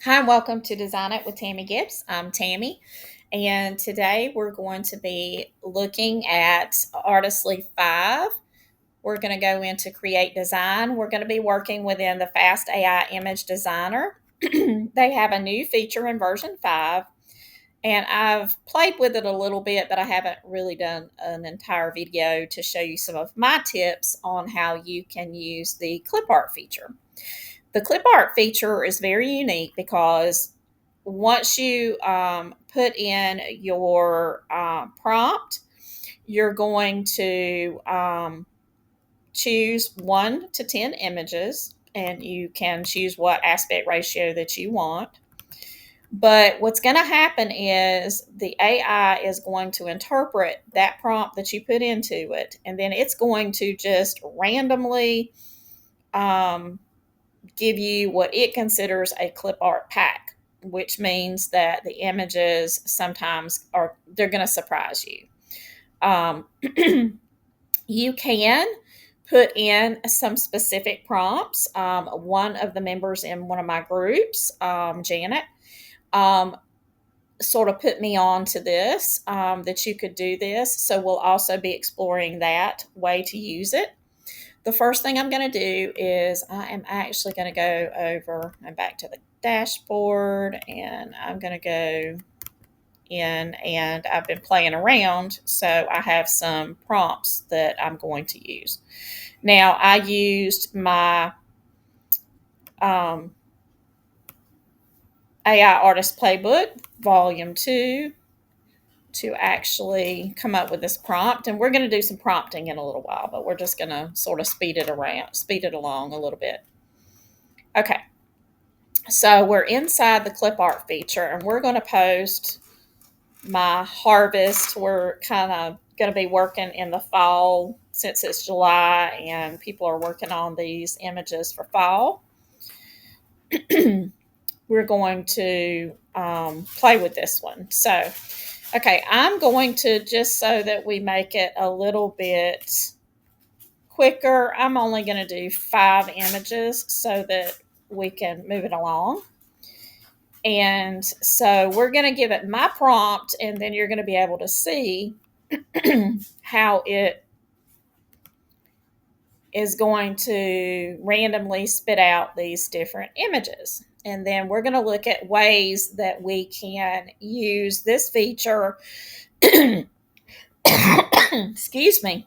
Hi, and welcome to Design It with Tammy Gibbs. I'm Tammy, and today we're going to be looking at Artistlely 5. We're going to go into Create Design. We're going to be working within the Fast AI Image Designer. They have a new feature in version 5, and I've played with it a little bit, but I haven't really done an entire video to show you some of my tips on how you can use the Clipart feature. The clip art feature is very unique because once you put in your prompt, you're going to choose 1 to 10 images, and you can choose what aspect ratio that you want. But what's going to happen is the AI is going to interpret that prompt that you put into it, and then it's going to just randomly um, give you what it considers a clip art pack, which means that the images sometimes they're going to surprise you. Um, you can put in some specific prompts. One of the members in one of my groups, Janet, um, sort of put me on to this, that you could do this. So we'll also be exploring that way to use it. The first thing I'm going to do is I am actually going to go over and back to the dashboard, and I'm going to go in, and I've been playing around, so I have some prompts that I'm going to use. Now, I used my um, AI Artist Playbook Volume 2 to actually come up with this prompt, and we're going to do some prompting in a little while, but we're just going to sort of speed it along a little bit. Okay, so we're inside the clip art feature, and we're going to post my harvest. We're kind of going to be working in the fall since it's July and people are working on these images for fall. We're going to play with this one. So, okay, I'm going to, just so that we make it a little bit quicker, I'm only going to do 5 images so that we can move it along. And so we're going to give it my prompt, and then you're going to be able to see how it is going to randomly spit out these different images. And then we're going to look at ways that we can use this feature, excuse me,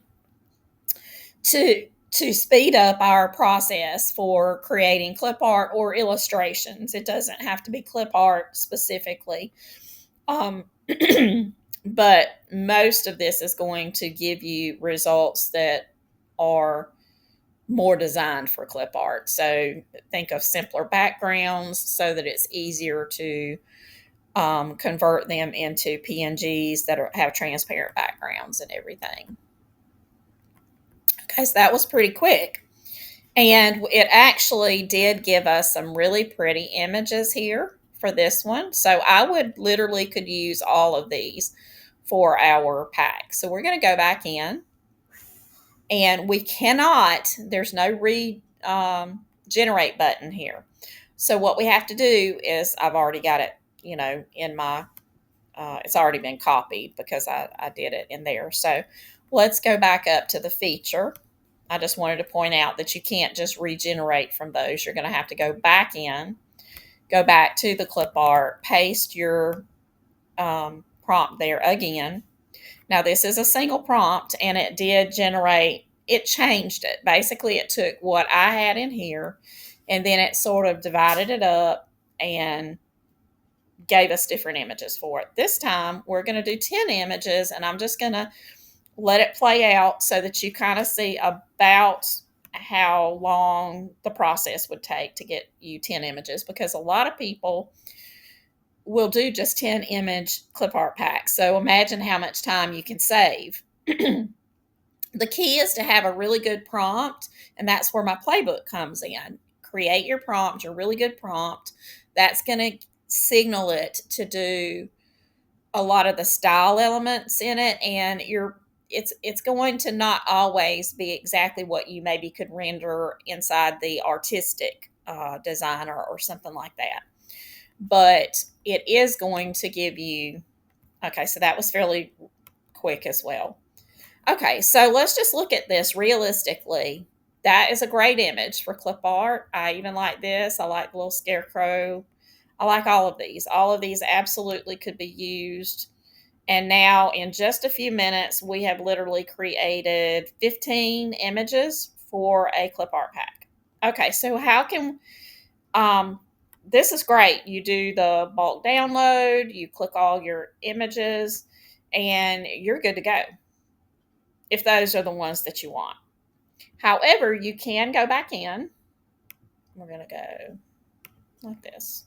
to speed up our process for creating clip art or illustrations. It doesn't have to be clip art specifically. Um, but most of this is going to give you results that are more designed for clip art. So think of simpler backgrounds so that it's easier to convert them into PNGs that have transparent backgrounds and everything. Okay, so that was pretty quick. And it actually did give us some really pretty images here for this one. So I would literally could use all of these for our pack. So we're going to go back in, and we cannot, there's no regenerate button here. So what we have to do is, I've already got it, in my, it's already been copied because I did it in there. So let's go back up to the feature. I just wanted to point out that you can't just regenerate from those. You're going to have to go back in, go back to the clip art, paste your prompt there again. Now, this is a single prompt, and it did generate, it changed it. Basically, it took what I had in here, and then it sort of divided it up and gave us different images for it. This time, we're going to do 10 images, and I'm just going to let it play out so that you kind of see about how long the process would take to get you 10 images, because a lot of people will do just 10 image clip art packs. So imagine how much time you can save. The key is to have a really good prompt, and that's where my playbook comes in. Create your prompt, your really good prompt. That's going to signal it to do a lot of the style elements in it, and it's going to not always be exactly what you maybe could render inside the artistic designer or something like that. but it is going to give you, okay, so that was fairly quick as well. Okay, so let's just look at this realistically. That is a great image for clip art. I even like this. I like the little scarecrow. I like all of these. All of these absolutely could be used. And now in just a few minutes, we have literally created 15 images for a clip art pack. Okay, so how can, this is great. You do the bulk download, you click all your images, and you're good to go if those are the ones that you want. However, you can go back in. We're going to go like this.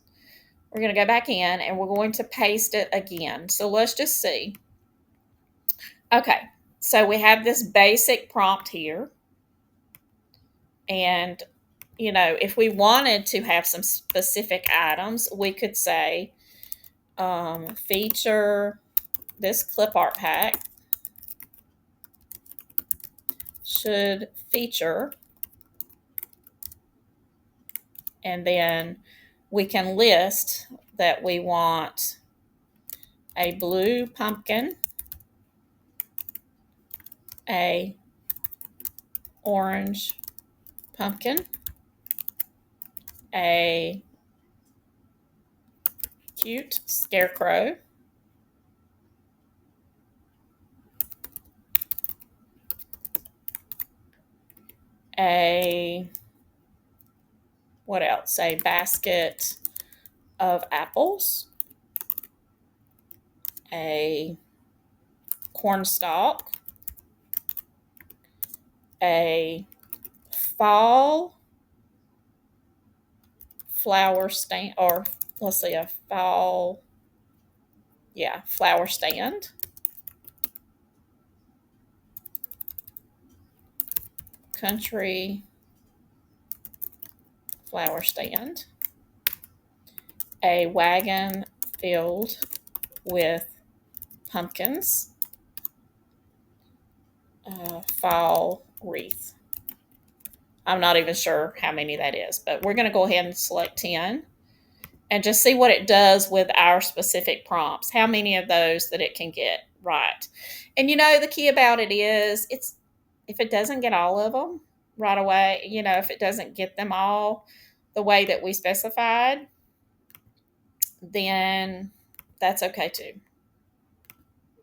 We're going to go back in and we're going to paste it again. So let's just see. Okay, so we have this basic prompt here. And, you know, if we wanted to have some specific items, we could say feature this clip art pack should feature, and then we can list that we want a blue pumpkin, a orange pumpkin, a cute scarecrow, a, what else? A basket of apples, a cornstalk, a fall flower stand, or let's see, a fall, yeah, flower stand, country flower stand, a wagon filled with pumpkins, fall wreath. I'm not even sure how many that is, but we're going to go ahead and select 10 and just see what it does with our specific prompts, how many of those that it can get right. And you know, the key about it is it's, if it doesn't get all of them right away, you know, if it doesn't get them all the way that we specified, then that's okay too.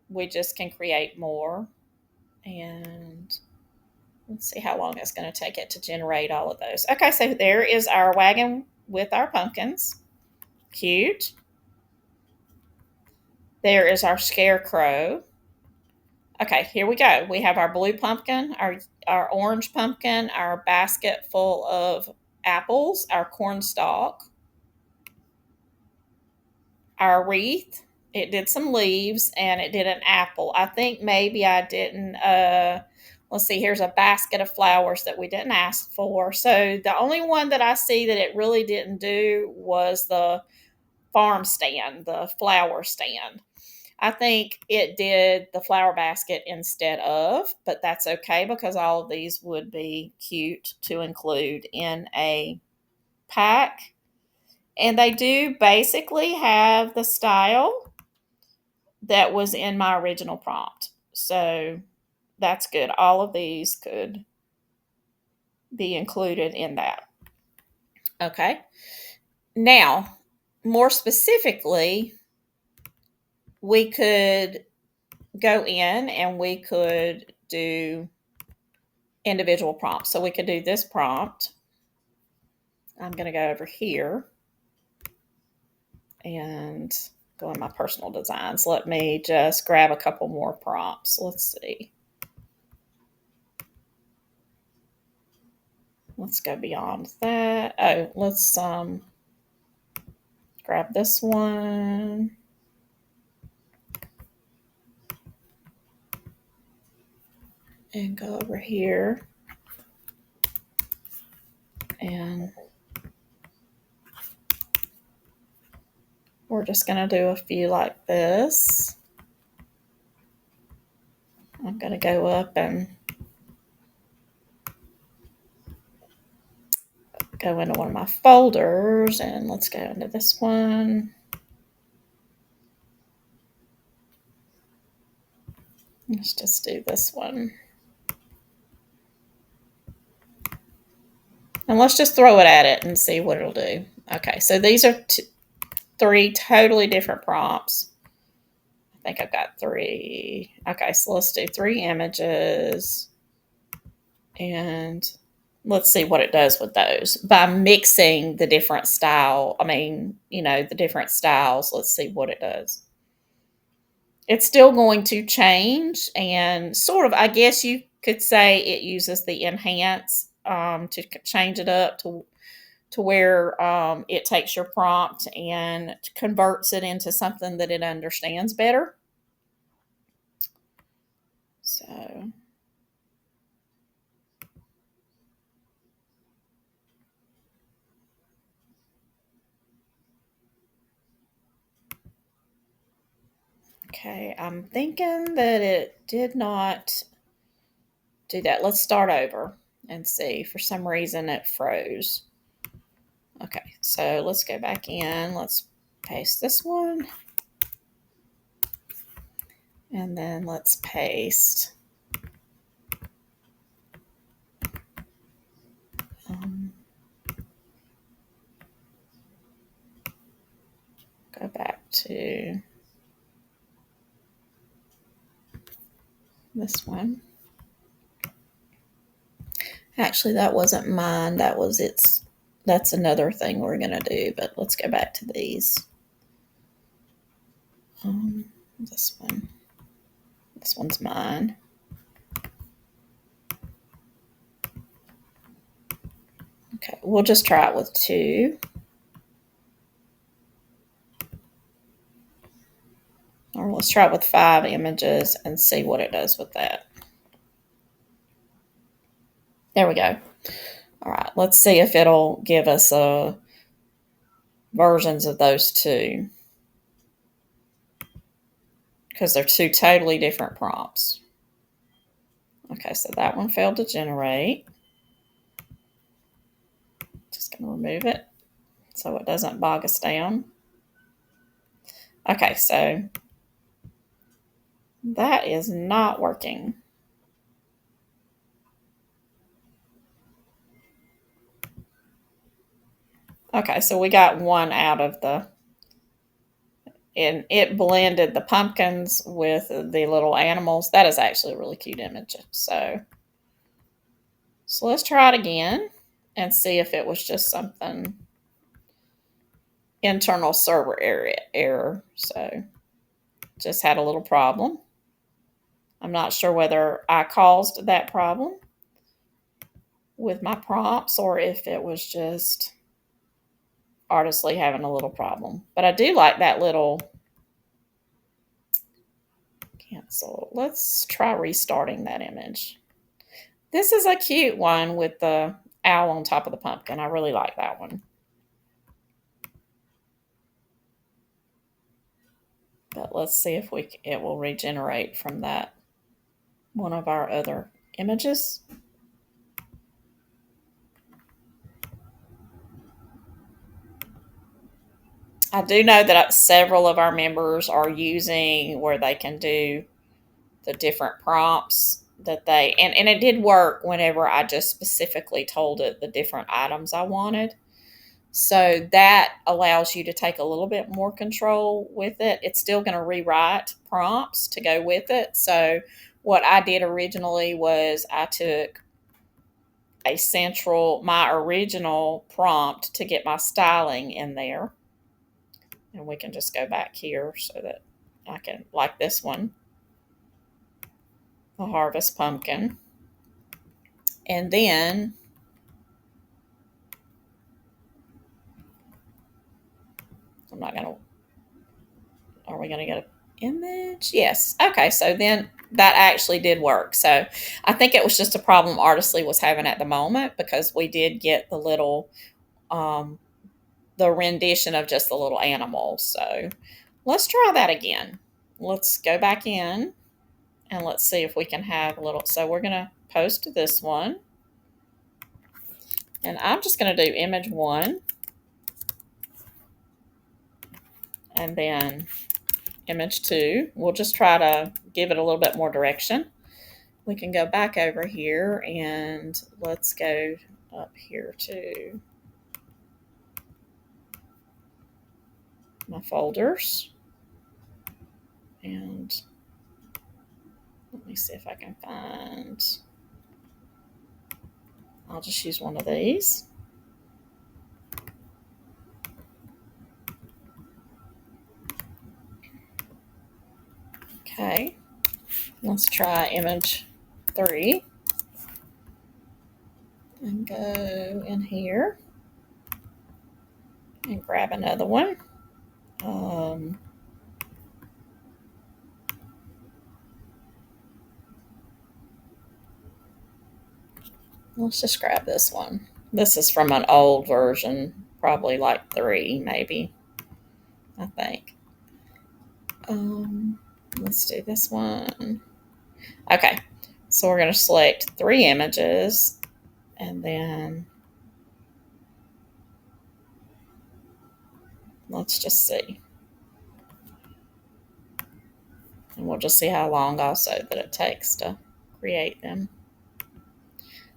We just can create more, and let's see how long it's going to take it to generate all of those. Okay, so there is our wagon with our pumpkins. Cute. There is our scarecrow. Okay, here we go. We have our blue pumpkin, our orange pumpkin, our basket full of apples, our cornstalk, our wreath. It did some leaves and it did an apple. I think maybe I didn't, let's see, here's a basket of flowers that we didn't ask for. So the only one that I see that it really didn't do was the farm stand, the flower stand. I think it did the flower basket instead of, but that's okay because all of these would be cute to include in a pack. And they do basically have the style that was in my original prompt. So that's good. All of these could be included in that. Okay. Now, more specifically, we could go in and we could do individual prompts. So we could do this prompt. I'm going to go over here and go in my personal designs. Let me just grab a couple more prompts. Let's see. Let's go beyond that. Oh, let's grab this one. And go over here. And we're just going to do a few like this. I'm going to go up and go into one of my folders, and let's go into this one. Let's just do this one. And let's just throw it at it and see what it'll do. Okay, so these are three totally different prompts. I think I've got three. Okay, so let's do 3 images. And let's see what it does with those. By mixing the different style, the different styles, let's see what it does. It's still going to change, and sort of, I guess you could say it uses the enhance to change it up to where it takes your prompt and converts it into something that it understands better. So okay, I'm thinking that it did not do that. Let's start over and see. For some reason, it froze. Okay, so let's go back in. Let's paste this one. And then let's paste go back to this one. Actually, that wasn't mine. That was its. That's another thing we're going to do, but let's go back to these. This one. This one's mine. Okay, we'll just try it with 2. Or let's try it with 5 images and see what it does with that. There we go. All right, let's see if it'll give us versions of those 2. Because they're 2 totally different prompts. Okay, so that one failed to generate. Just going to remove it so it doesn't bog us down. Okay, so that is not working. Okay, so we got one out of and it blended the pumpkins with the little animals. That is actually a really cute image. So let's try it again and see if it was just something internal server error. So just had a little problem. I'm not sure whether I caused that problem with my prompts or if it was just Artistlely having a little problem. But I do like that little cancel. Let's try restarting that image. This is a cute one with the owl on top of the pumpkin. I really like that one. But let's see if it will regenerate from that one of our other images. I do know that several of our members are using where they can do the different prompts that and it did work whenever I just specifically told it the different items I wanted. So that allows you to take a little bit more control with it. It's still going to rewrite prompts to go with it. So what I did originally was I took my original prompt to get my styling in there. And we can just go back here so that I can, like this one, the harvest pumpkin. And then I'm not going to, are we going to get an image? Yes. Okay. So then that actually did work. So I think it was just a problem Artistlely was having at the moment because we did get the little, the rendition of just the little animal. So let's try that again. Let's go back in and let's see if we can have a little, so we're going to post this one. And I'm just going to do image 1 and then image 2. We'll just try to give it a little bit more direction. We can go back over here and let's go up here to my folders. And let me see if I can find, I'll just use one of these. Okay, let's try image 3 and go in here and grab another one. Let's just grab this one. This is from an old version, probably like 3, maybe, I think. Let's do this one. Okay, so we're going to select 3 images and then let's just see. And we'll just see how long also that it takes to create them.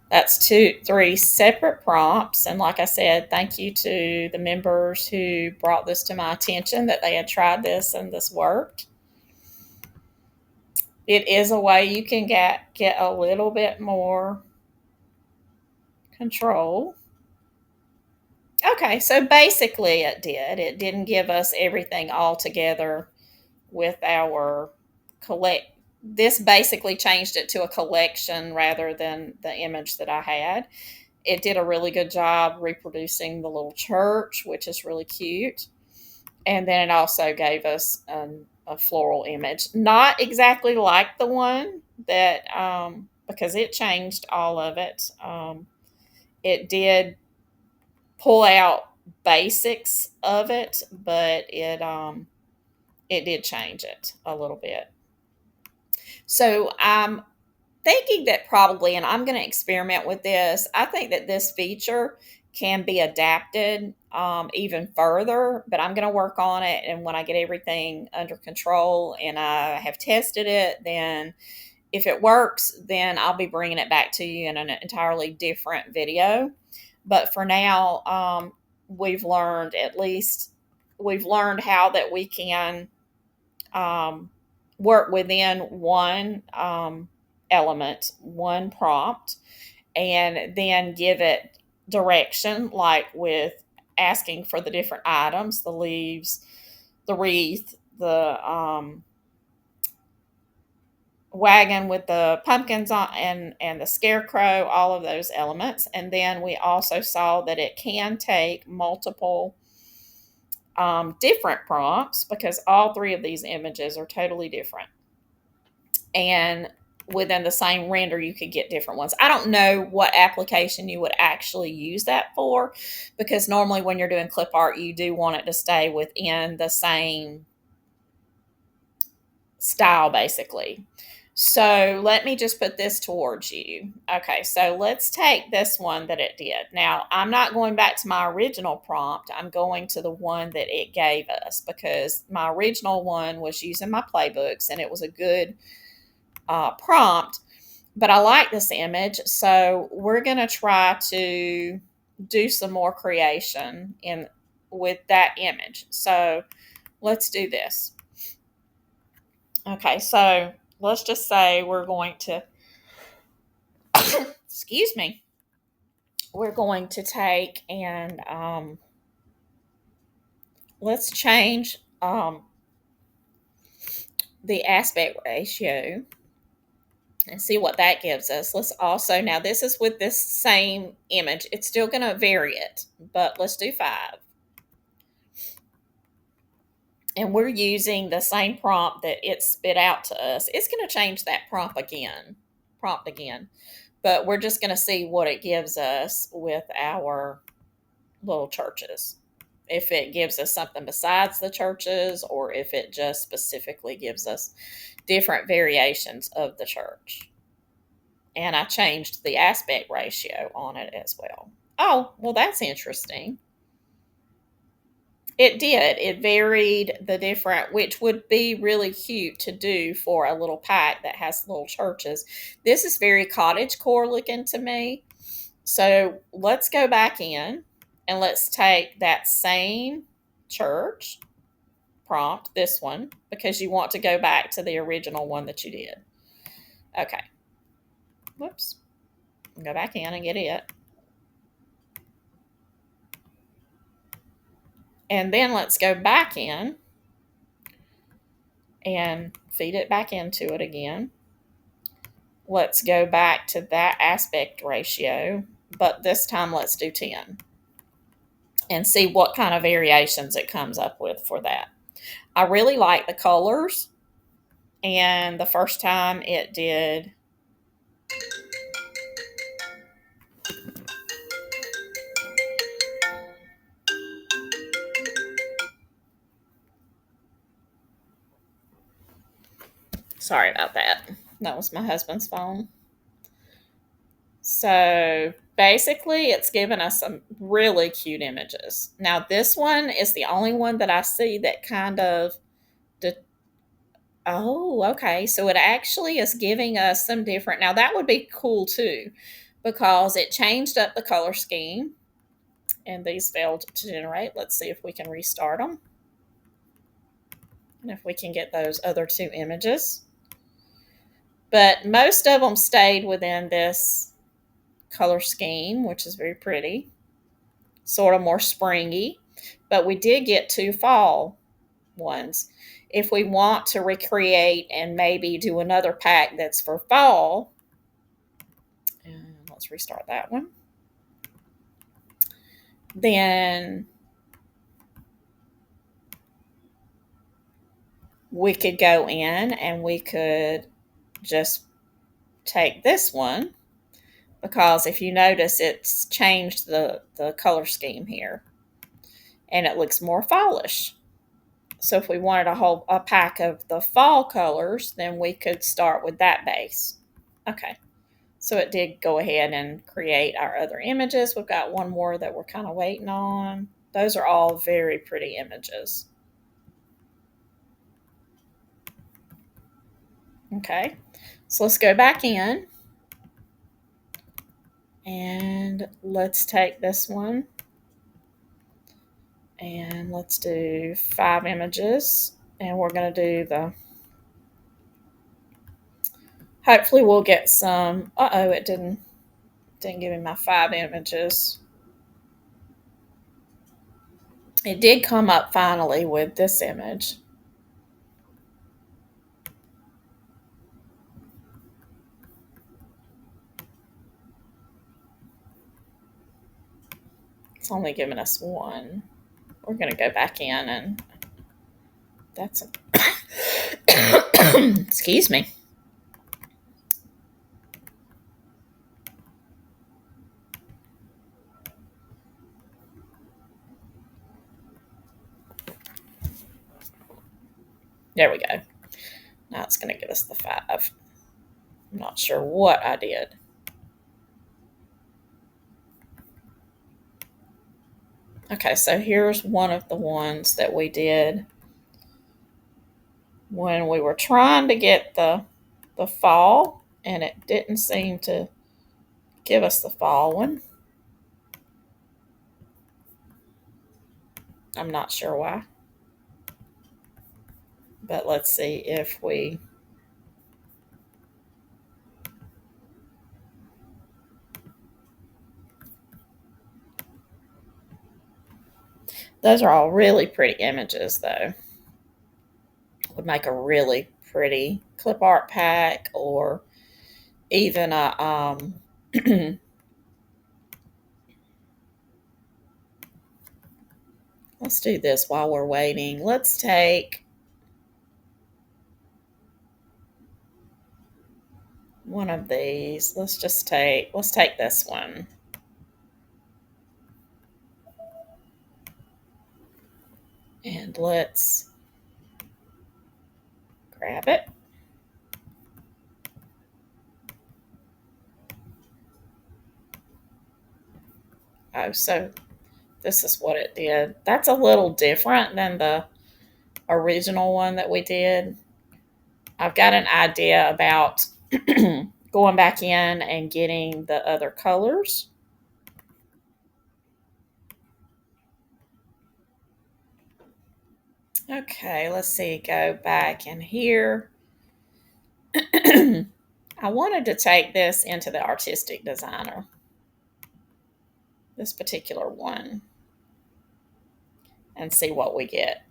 That's 3 separate prompts. And like I said, thank you to the members who brought this to my attention that they had tried this and this worked. It is a way you can get a little bit more control. Okay, so basically it did. It didn't give us everything all together with our collect. This basically changed it to a collection rather than the image that I had. It did a really good job reproducing the little church, which is really cute. And then it also gave us a floral image. Not exactly like the one that, because it changed all of it. It did pull out basics of it, but it did change it a little bit. So I'm thinking that probably, and I'm going to experiment with this, I think that this feature can be adapted even further, but I'm going to work on it. And when I get everything under control and I have tested it, then if it works, then I'll be bringing it back to you in an entirely different video. But for now, we've learned how that we can work within one element, one prompt, and then give it direction, like with asking for the different items, the leaves, the wreath, the wagon with the pumpkins on, and the scarecrow, all of those elements. And then we also saw that it can take multiple different prompts because all 3 of these images are totally different. And within the same render, you could get different ones. I don't know what application you would actually use that for, because normally when you're doing clip art, you do want it to stay within the same style, basically. So let me just put this towards you. Okay, so let's take this one that it did. Now, I'm not going back to my original prompt. I'm going to the one that it gave us, because my original one was using my playbooks and it was a good prompt, but I like this image, so we're going to try to do some more creation with that image. So let's do this. Okay, so let's just say we're going to excuse me, we're going to take and let's change the aspect ratio and see what that gives us. Let's also, now this is with this same image. It's still going to vary it, but let's do 5. And we're using the same prompt that it spit out to us. It's going to change that prompt again. But we're just going to see what it gives us with our little churches. If it gives us something besides the churches, or if it just specifically gives us different variations of the church. And I changed the aspect ratio on it as well. Oh, well, that's interesting. It did. It varied the different, which would be really cute to do for a little pack that has little churches. This is very cottage core looking to me. So let's go back in and let's take that same church prompt, this one, because you want to go back to the original one that you did. Okay. Whoops. Go back in and get it. And then let's go back in and feed it back into it again. Let's go back to that aspect ratio, but this time let's do 10 and see what kind of variations it comes up with for that. I really like the colors, and the first time it did sorry about that. That was my husband's phone. So basically, it's given us some really cute images. Now, this one is the only one that I see that kind of. Oh, okay. So it actually is giving us some different. Now, that would be cool too, because it changed up the color scheme and these failed to generate. Let's see if we can restart them and if we can get those other two images. But most of them stayed within this color scheme, which is very pretty, sort of more springy. But we did get two fall ones. If we want to recreate and maybe do another pack that's for fall, and let's restart that one, then we could go in and we could just take this one, because if you notice, it's changed the color scheme here and it looks more fallish. So if we wanted a pack of the fall colors, then we could start with that base. Okay, so it did go ahead and create our other images. We've got one more that we're kind of waiting on. Those are all very pretty images. Okay, so let's go back in and let's take this one and let's do 5 images, and we're going to do the, hopefully we'll get some. Uh-oh, it didn't give me my 5 images. It did come up finally with this image. It's only giving us one. We're going to go back in and that's a excuse me. There we go. Now it's going to give us the 5. I'm not sure what I did. Okay, so here's one of the ones that we did when we were trying to get the fall, and it didn't seem to give us the fall one. I'm not sure why. But let's see if we. Those are all really pretty images, though. Would make a really pretty clip art pack, or even a let's do this while we're waiting. Let's take one of these. Let's take this one. And let's grab it. Oh, so this is what it did. That's a little different than the original one that we did. I've got an idea about going back in and getting the other colors. Okay, let's see, go back in here. I wanted to take this into the artistic designer, this particular one, and see what we get.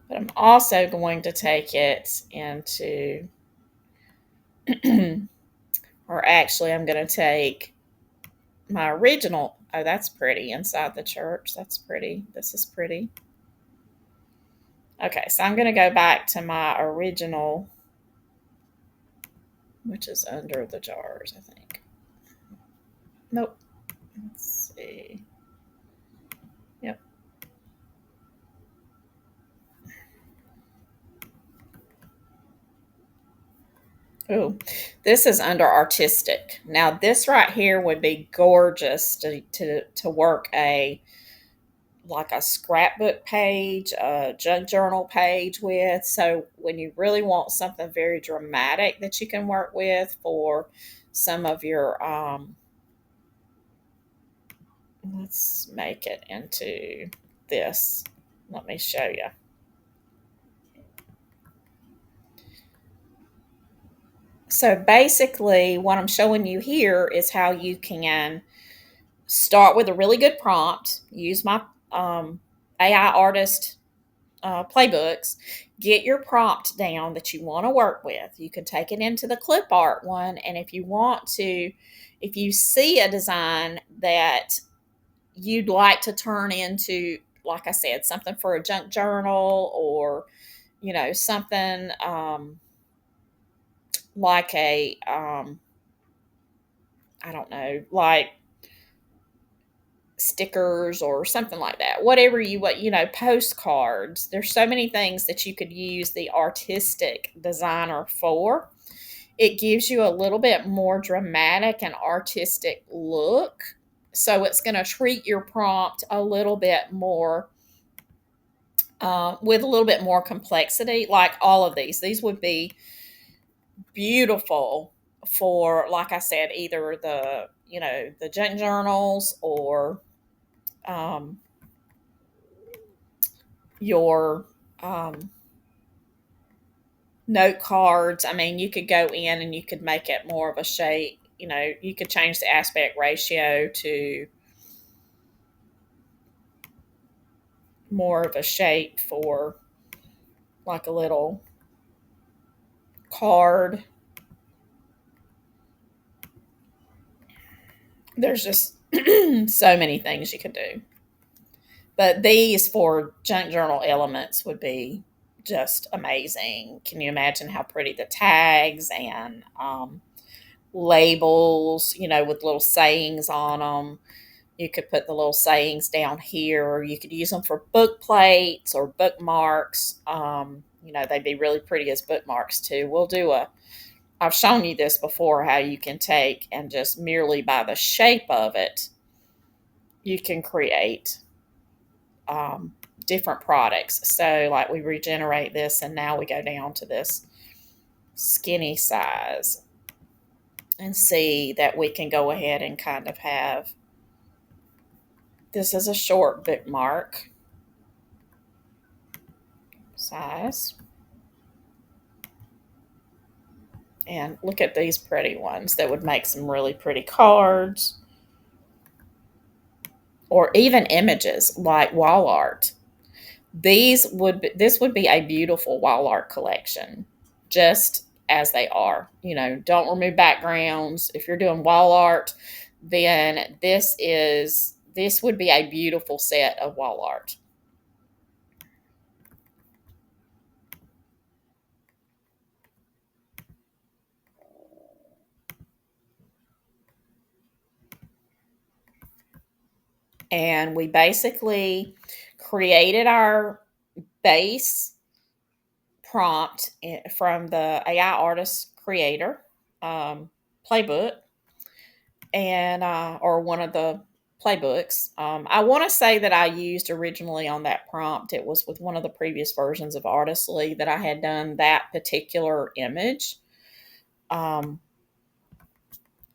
But I'm also going to take it into, or actually, I'm going to take my original. Oh, that's pretty inside the church. That's pretty. This is pretty. Okay, so I'm going to go back to my original, which is under the jars, I think. Nope. Let's see. Yep. Oh, this is under artistic. Now, this right here would be gorgeous to work like a scrapbook page, a junk journal page with. So when you really want something very dramatic that you can work with for some of your, let's make it into this. Let me show you. So basically, what I'm showing you here is how you can start with a really good prompt. Use my AI artist playbooks. Get your prompt down that you want to work with. You can take it into the Clipart one, and if you want to, if you see a design that you'd like to turn into, like I said, something for a junk journal, or something like a I don't know, like stickers or something like that. Whatever postcards. There's so many things that you could use the artistic designer for. It gives you a little bit more dramatic and artistic look. So it's going to treat your prompt a little bit more with a little bit more complexity. Like all of these would be beautiful for, like I said, either the junk journals or your note cards. I mean, you could go in and you could make it more of a shape. You could change the aspect ratio to more of a shape for like a little card. There's just so many things you could do. But these for junk journal elements would be just amazing. Can you imagine how pretty the tags and labels, with little sayings on them? You could put the little sayings down here, or you could use them for book plates or bookmarks. They'd be really pretty as bookmarks too. I've shown you this before, how you can take and just merely by the shape of it, you can create different products. So like we regenerate this and now we go down to this skinny size and see that we can go ahead and kind of have, this is a short bookmark size. And look at these pretty ones that would make some really pretty cards, or even images like wall art. This would be a beautiful wall art collection, just as they are. Don't remove backgrounds. If you're doing wall art, then this would be a beautiful set of wall art. And we basically created our base prompt from the AI artist creator. playbook and or one of the playbooks. I want to say that I used originally on that prompt. It was with one of the previous versions of Artistlely that I had done that particular image.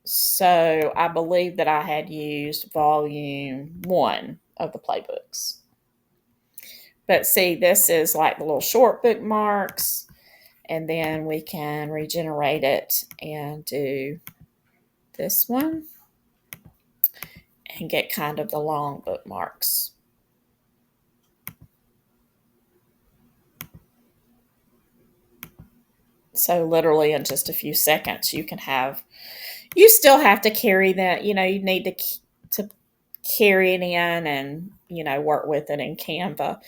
So I believe that I had used volume 1 of the playbooks. But see, this is like the little short bookmarks, and then we can regenerate it and do this one and get kind of the long bookmarks. So literally in just a few seconds, you still have to carry that, you need to carry it in and, work with it in Canva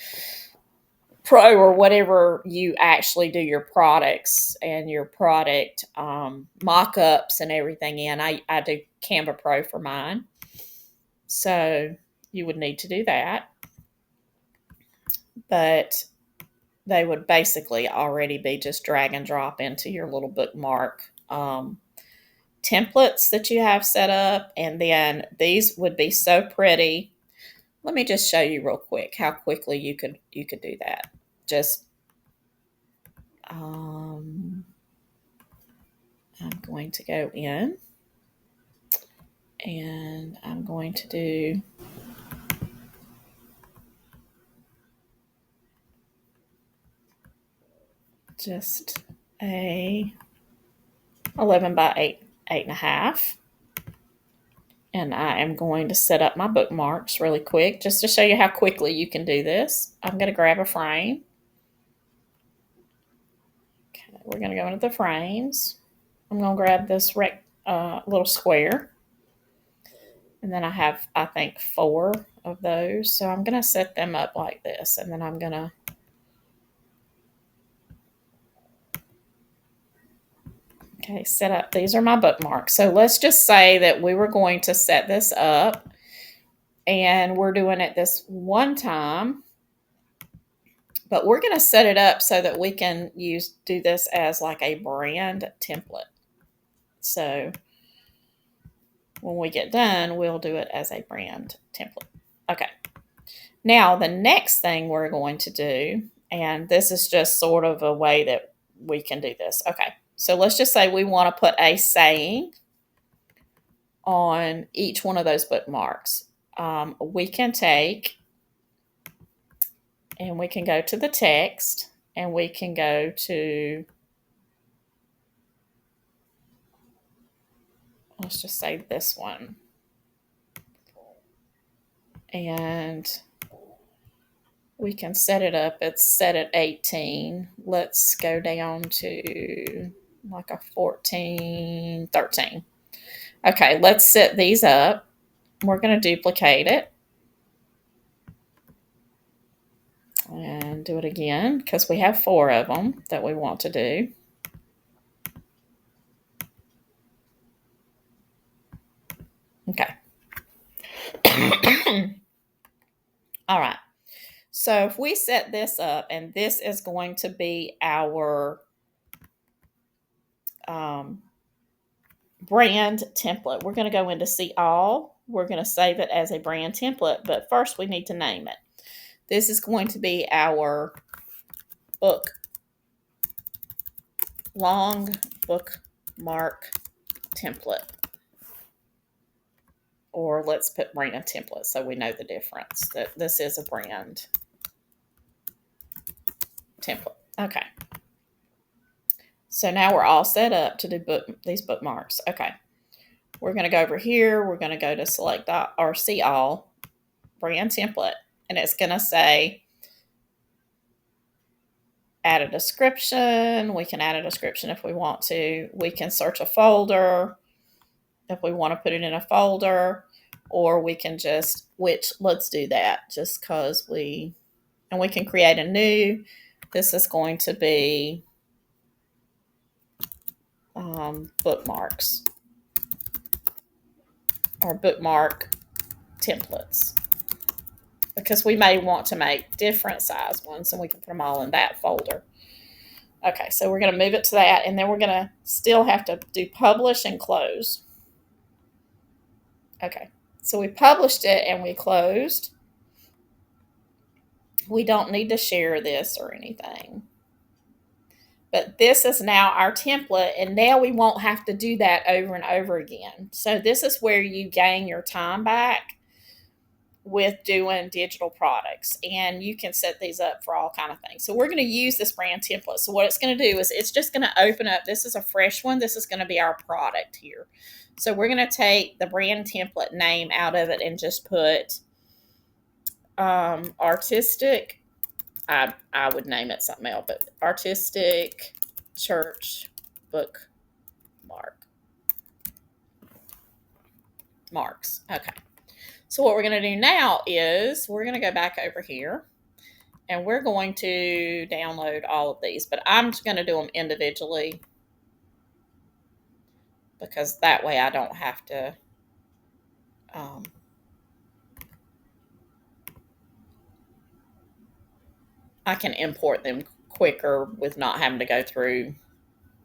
Pro or whatever you actually do your products and your product mock-ups and everything in. I do Canva Pro for mine. So you would need to do that. But they would basically already be just drag and drop into your little bookmark templates that you have set up. And then these would be so pretty. Let me just show you real quick how quickly you could do that. Just I'm going to go in and I'm going to do just a 11 by 8.5. And I am going to set up my bookmarks really quick just to show you how quickly you can do this. I'm going to grab a frame. Okay, we're going to go into the frames. I'm going to grab this little square. And then I have, I think, 4 of those. So I'm going to set them up like this. And then I'm going to set up. These are my bookmarks. So let's just say that we were going to set this up. And we're doing it this one time. But we're going to set it up so that we can do this as like a brand template. So when we get done, we'll do it as a brand template. Okay. Now, the next thing we're going to do, and this is just sort of a way that we can do this. Okay. So let's just say we want to put a saying on each one of those bookmarks. We can take and we can go to the text and we can go to, let's just say this one. And we can set it up. It's set at 18. Let's go down to like a 14, 13. Okay, let's set these up. We're going to duplicate it. And do it again because we have 4 of them that we want to do. Okay. All right. So if we set this up, and this is going to be our brand template. We're going to go into See All. We're going to save it as a brand template, but first we need to name it. This is going to be our long bookmark template. Or let's put brand template so we know the difference, that this is a brand template. Okay. So now we're all set up to do these bookmarks. Okay. We're going to go over here. We're going to go to select or See All, brand template, and it's going to say add a description. We can add a description if we want to. We can search a folder if we want to put it in a folder, or we can just, let's do that just because we can create a new. This is going to be bookmarks or bookmark templates, because we may want to make different size ones and we can put them all in that folder. Okay, so we're going to move it to that, and then we're going to still have to do publish and close. Okay, so we published it and we closed. We don't need to share this or anything. But this is now our template, and now we won't have to do that over and over again. So this is where you gain your time back with doing digital products, and you can set these up for all kind of things. So we're going to use this brand template. So what it's going to do is it's just going to open up. This is a fresh one. This is going to be our product here. So we're going to take the brand template name out of it and just put artistic. I would name it something else, but artistic church book marks. Okay. So what we're going to do now is we're going to go back over here and we're going to download all of these, but I'm just going to do them individually because that way I don't have to I can import them quicker with not having to go through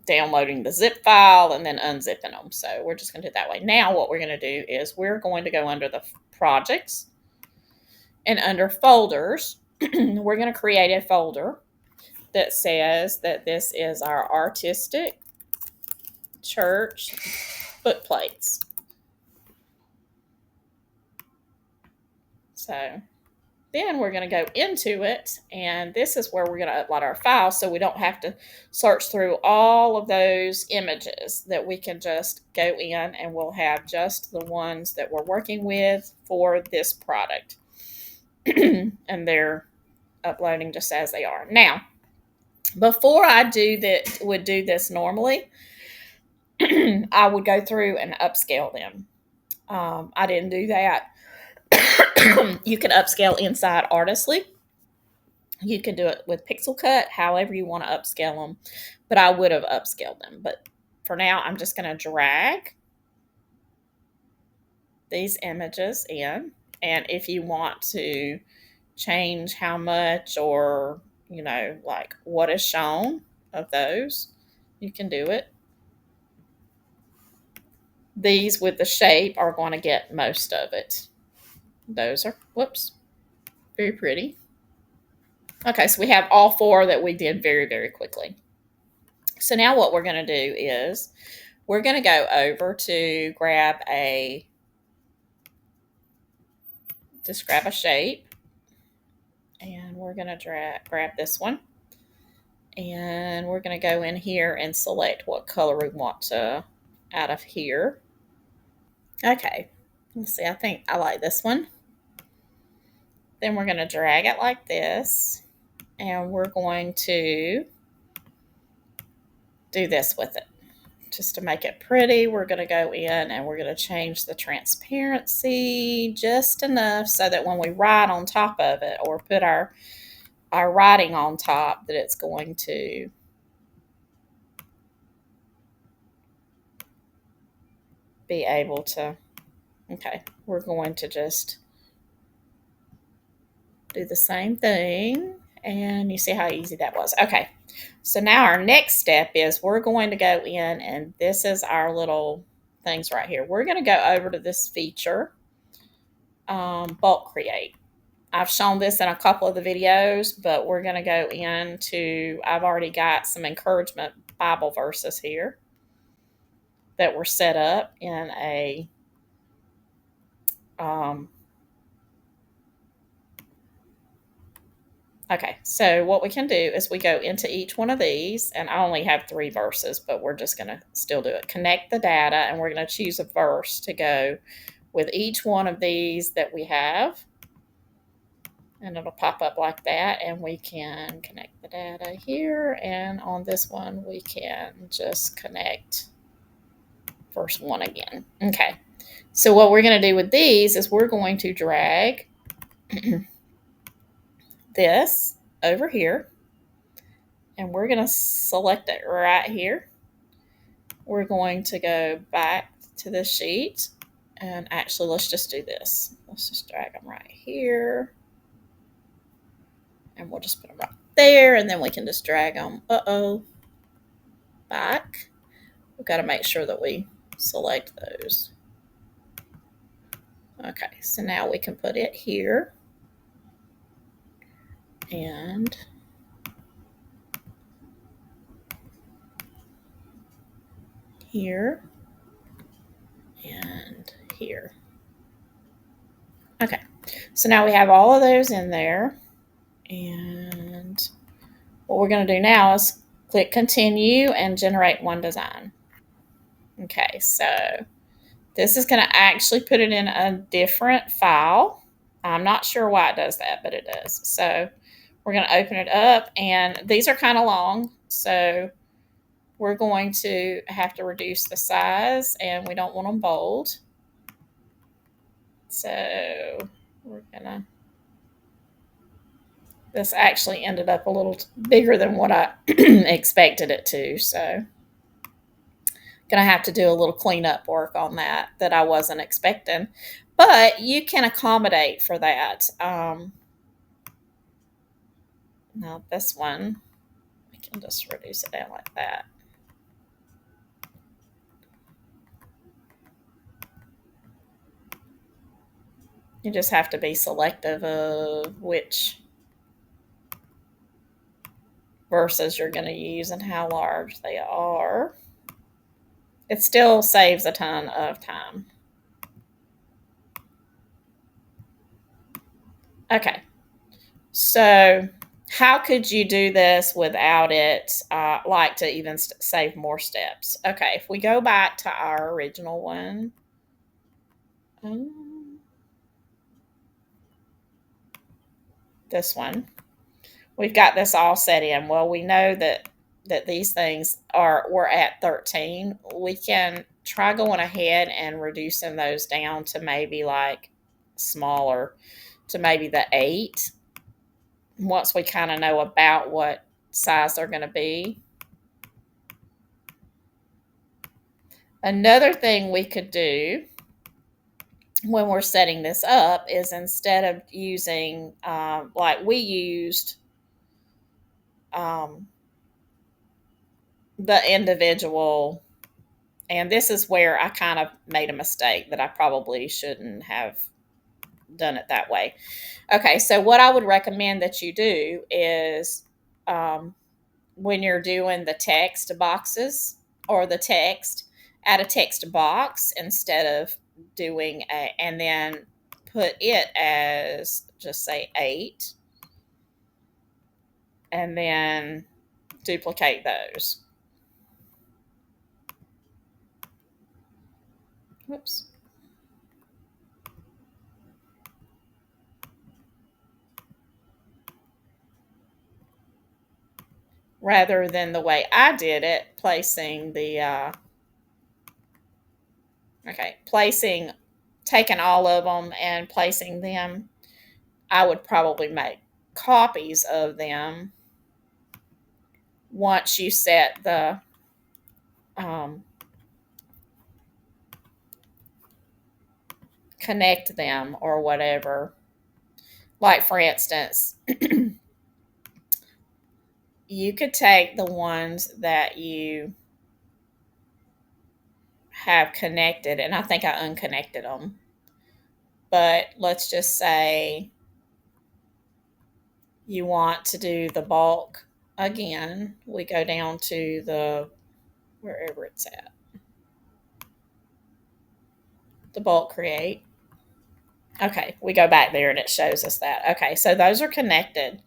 downloading the zip file and then unzipping them. So we're just going to do it that way. Now what we're going to do is we're going to go under the projects, and under folders, we're going to create a folder that says that this is our artistic church book plates. So then we're going to go into it, and this is where we're going to upload our file so we don't have to search through all of those images, that we can just go in and we'll have just the ones that we're working with for this product. And they're uploading just as they are. Now, before I would do this normally, I would go through and upscale them. I didn't do that. You can upscale inside Artistlely. You can do it with Pixel Cut, however you want to upscale them. But I would have upscaled them. But for now, I'm just going to drag these images in. And if you want to change how much, or, like what is shown of those, you can do it. These with the shape are going to get most of it. Those are, whoops, very pretty. Okay, so we have all four that we did very, very quickly. So now what we're going to do is we're going to go over to grab a shape, and we're going to grab this one, and we're going to go in here and select what color we want to out of here. Okay, let's see, I think I like this one. Then we're going to drag it like this, and we're going to do this with it. Just to make it pretty, we're going to go in and we're going to change the transparency just enough so that when we write on top of it or put our writing on top, that it's going to be able to, okay, we're going to just do the same thing, and you see how easy that was. Okay, so now our next step is we're going to go in, and this is our little things right here. We're going to go over to this feature, bulk create. I've shown this in a couple of the videos, but we're going to go into, I've already got some encouragement Bible verses here that were set up in a okay, so what we can do is we go into each one of these, and I only have 3 verses, but we're just going to still do it. Connect the data, and we're going to choose a verse to go with each one of these that we have. And it'll pop up like that, and we can connect the data here, and on this one we can just connect verse 1 again. Okay, so what we're going to do with these is we're going to drag this over here, and we're going to select it right here. We're going to go back to the sheet, and actually let's just do this. Let's just drag them right here, and we'll just put them there, and then we can just drag them, back. We've got to make sure that we select those. Okay, so now we can put it here and here and here. Okay, so now we have all of those in there, and what we're going to do now is click continue and generate one design. Okay, so this is going to actually put it in a different file. I'm not sure why it does that, but it does. So we're going to open it up, and these are kind of long, so we're going to have to reduce the size, and we don't want them bold. So we're going to, this actually ended up a little bigger than what I expected it to, so going to have to do a little cleanup work on that I wasn't expecting, but you can accommodate for that. Now this one, we can just reduce it down like that. You just have to be selective of which verses you're going to use and how large they are. It still saves a ton of time. Okay, so how could you do this without it, like to even save more steps? Okay, if we go back to our original one, this one, we've got this all set in. Well, we know that these things we're at 13. We can try going ahead and reducing those down to maybe like smaller, to maybe the 8, once we kind of know about what size they're going to be. Another thing we could do when we're setting this up is, instead of using like we used the individual, and this is where I kind of made a mistake, that I probably shouldn't have done it that way. Okay, so what I would recommend that you do is, when you're doing the text boxes or the text, add a text box instead of doing and then put it as, just say 8, and then duplicate those. Whoops. Rather than the way I did it, placing the, taking all of them and placing them, I would probably make copies of them once you set the, connect them or whatever. Like, for instance, you could take the ones that you have connected, and I think I unconnected them, but let's just say you want to do the bulk again. We go down to the, wherever it's at, the bulk create. Okay, we go back there and it shows us that. Okay, so those are connected.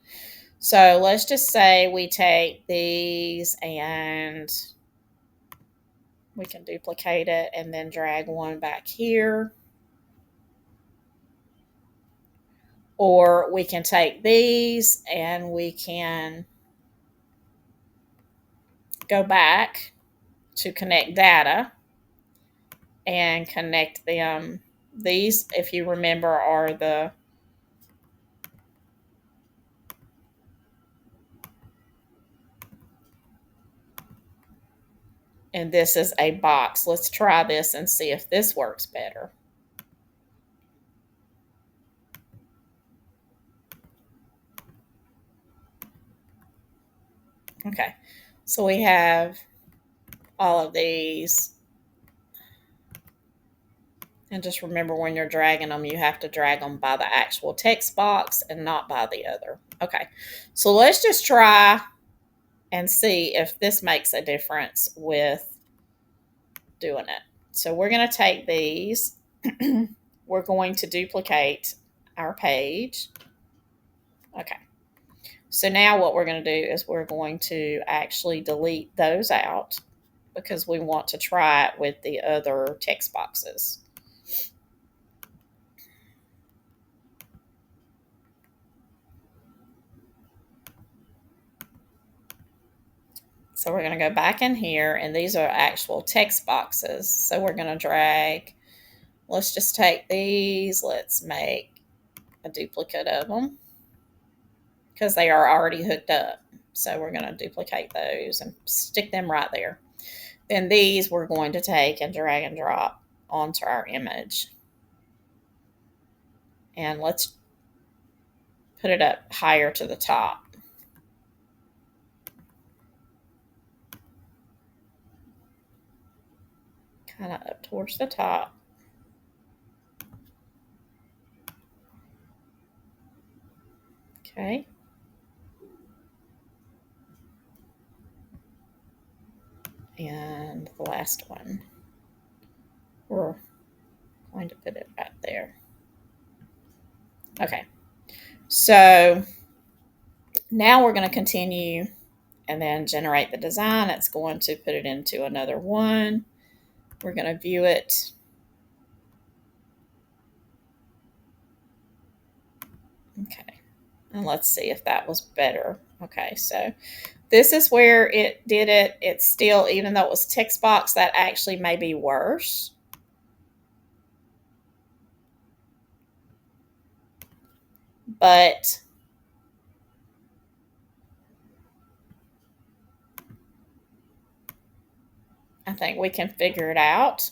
So let's just say we take these and we can duplicate it and then drag one back here. Or we can take these and we can go back to connect data and connect them. These, if you remember, are the, and this is a box. Let's try this and see if this works better. Okay, so we have all of these. And just remember, when you're dragging them, you have to drag them by the actual text box and not by the other. Okay, so let's just try and see if this makes a difference with doing it. So we're going to take these. We're going to duplicate our page. Okay. So now what we're going to do is we're going to actually delete those out because we want to try it with the other text boxes. So we're going to go back in here, and these are actual text boxes. So we're going to drag, let's just take these, let's make a duplicate of them because they are already hooked up. So we're going to duplicate those and stick them right there. Then these we're going to take and drag and drop onto our image. And let's put it up higher to the top. Kind of up towards the top. Okay. And the last one, we're going to put it right there. Okay. So now we're going to continue and then generate the design. It's going to put it into another one. We're going to view it. Okay. And let's see if that was better. Okay. So this is where it did it. It's still, even though it was text box, that actually may be worse. But I think we can figure it out.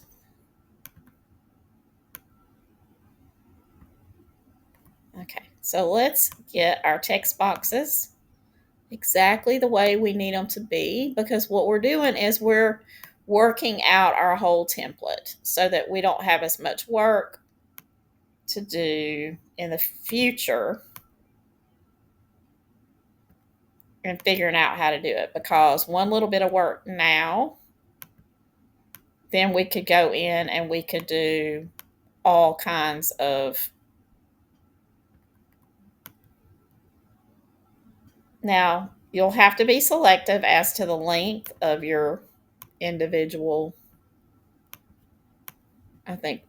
Okay, so let's get our text boxes exactly the way we need them to be, because what we're doing is we're working out our whole template so that we don't have as much work to do in the future and figuring out how to do it. Because one little bit of work now, then we could go in and we could do all kinds of. Now, you'll have to be selective as to the length of your individual. I think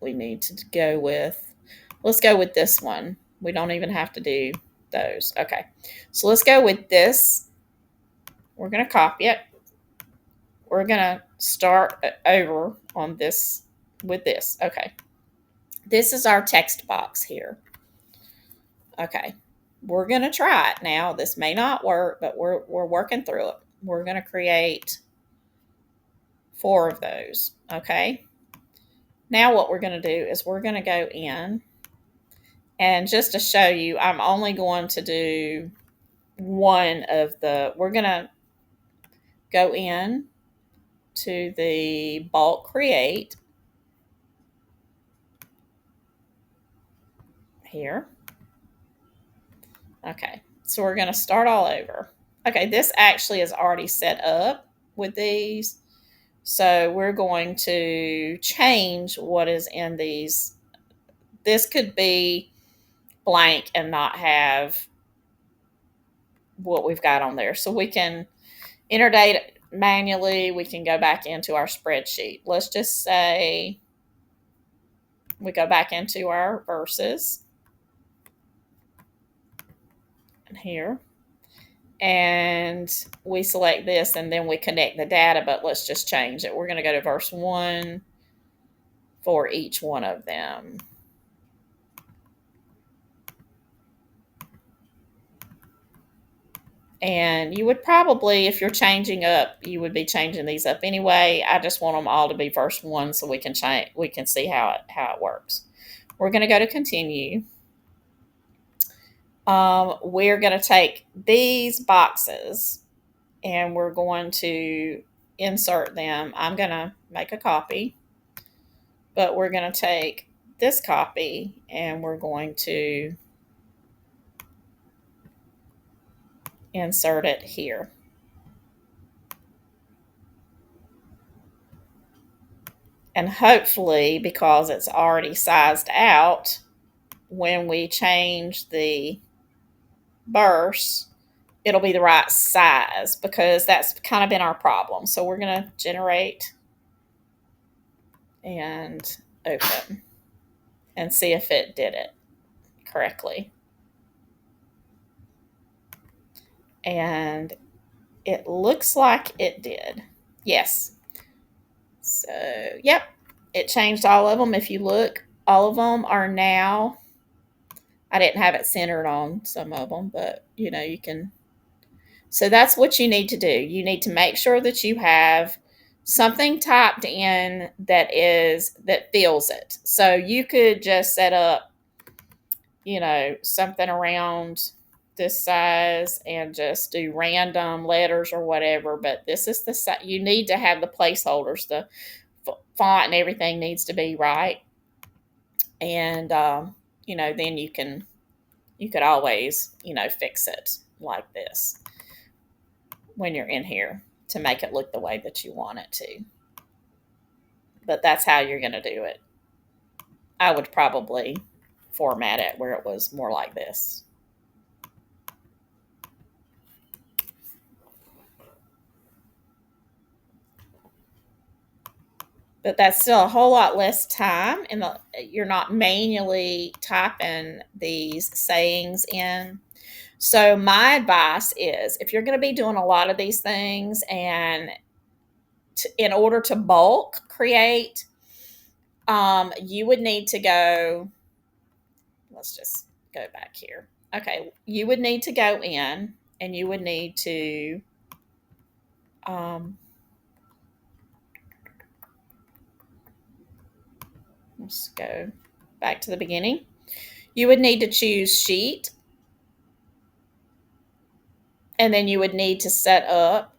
we need to go with, let's go with this one. We don't even have to do those. Okay. So let's go with this. We're going to copy it. We're going to start over on this with this. Okay. This is our text box here. Okay. We're going to try it now. This may not work, but we're working through it. We're going to create 4 of those. Okay. Now what we're going to do is we're going to go in, and just to show you, I'm only going to do one of the, we're going to go in to the bulk create here. Okay, so we're going to start all over. Okay, this actually is already set up with these. So we're going to change what is in these. This could be blank and not have what we've got on there. So we can enter data manually. We can go back into our spreadsheet. Let's just say we go back into our verses and here, and we select this, and then we connect the data, but let's just change it. We're going to go to verse 1 for each one of them. And you would probably, if you're changing up, you would be changing these up anyway. I just want them all to be verse 1 so we can change, we can see how it works. We're going to go to continue. We're going to take these boxes and we're going to insert them. I'm going to make a copy, but we're going to take this copy and we're going to insert it here. And hopefully, because it's already sized out, when we change the burst, it'll be the right size, because that's kind of been our problem. So we're going to generate and open and see if it did it correctly. And it looks like it did. Yes. So, yep, it changed all of them. If you look, all of them are now, I didn't have it centered on some of them, but you can. So that's what you need to do. You need to make sure that you have something typed in that fills it. So you could just set up, something around this size and just do random letters or whatever. But this is you need to have the placeholders, the font and everything needs to be right. And, then you could always, fix it like this when you're in here to make it look the way that you want it to. But that's how you're going to do it. I would probably format it where it was more like this. But that's still a whole lot less time, and you're not manually typing these sayings in. So my advice is, if you're going to be doing a lot of these things, and in order to bulk create, you would need to go, let's just go back here. Okay, you would need to go in and you would need to let's go back to the beginning. You would need to choose sheet, and then you would need to set up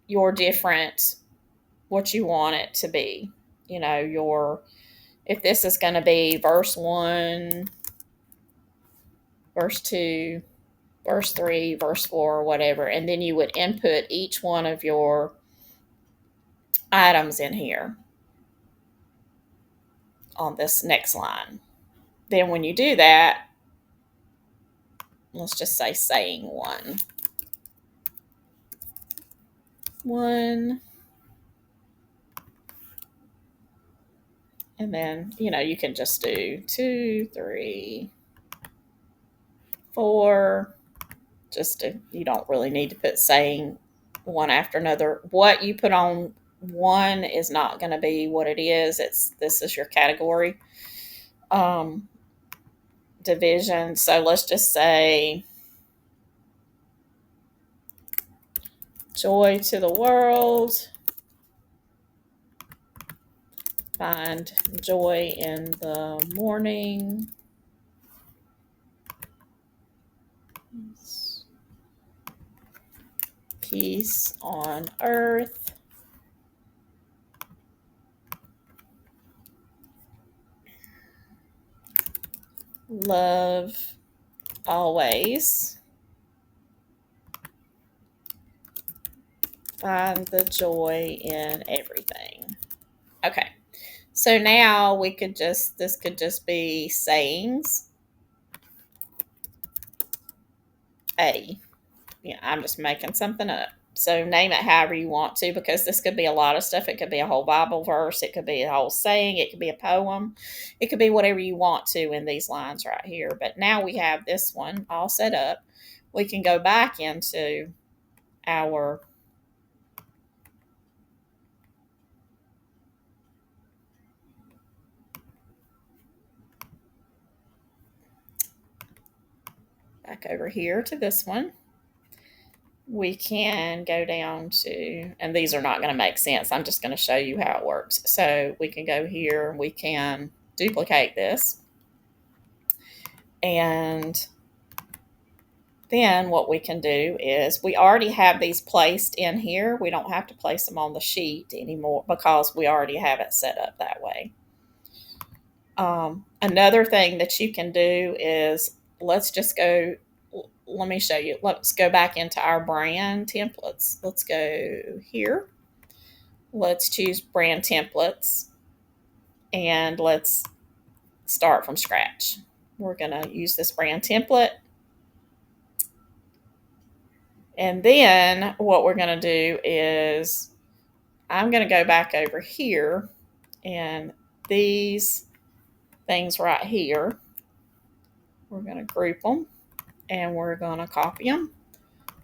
your different, what you want it to be. If this is going to be verse 1, verse 2, verse 3, verse 4, or whatever, and then you would input each one of your items in here on this next line. Then when you do that, let's just say saying 1, and then you can just do 2, 3, 4. You don't really need to put saying one after another. What you put on one is not going to be what it is. This is your category division. So let's just say joy to the world. Find joy in the morning. Peace on earth. Love always. Find the joy in everything. Okay. So now this could just be sayings. I'm just making something up. So name it however you want to, because this could be a lot of stuff. It could be a whole Bible verse. It could be a whole saying. It could be a poem. It could be whatever you want to in these lines right here. But now we have this one all set up. We can go back into our back over here to this one. We can go down to, and these are not going to make sense. I'm just going to show you how it works. So we can go here. We can duplicate this. And Then what we can do is we already have these placed in here. We don't have to place them on the sheet anymore because we already have it set up that way. Another thing that you can do is let's just go, let me show you. Let's go back into our brand templates. Let's go here. Let's choose brand templates and let's start from scratch. We're going to use this brand template. And then what we're going to do is I'm going to go back over here and these things right here, we're going to group them and we're going to copy them.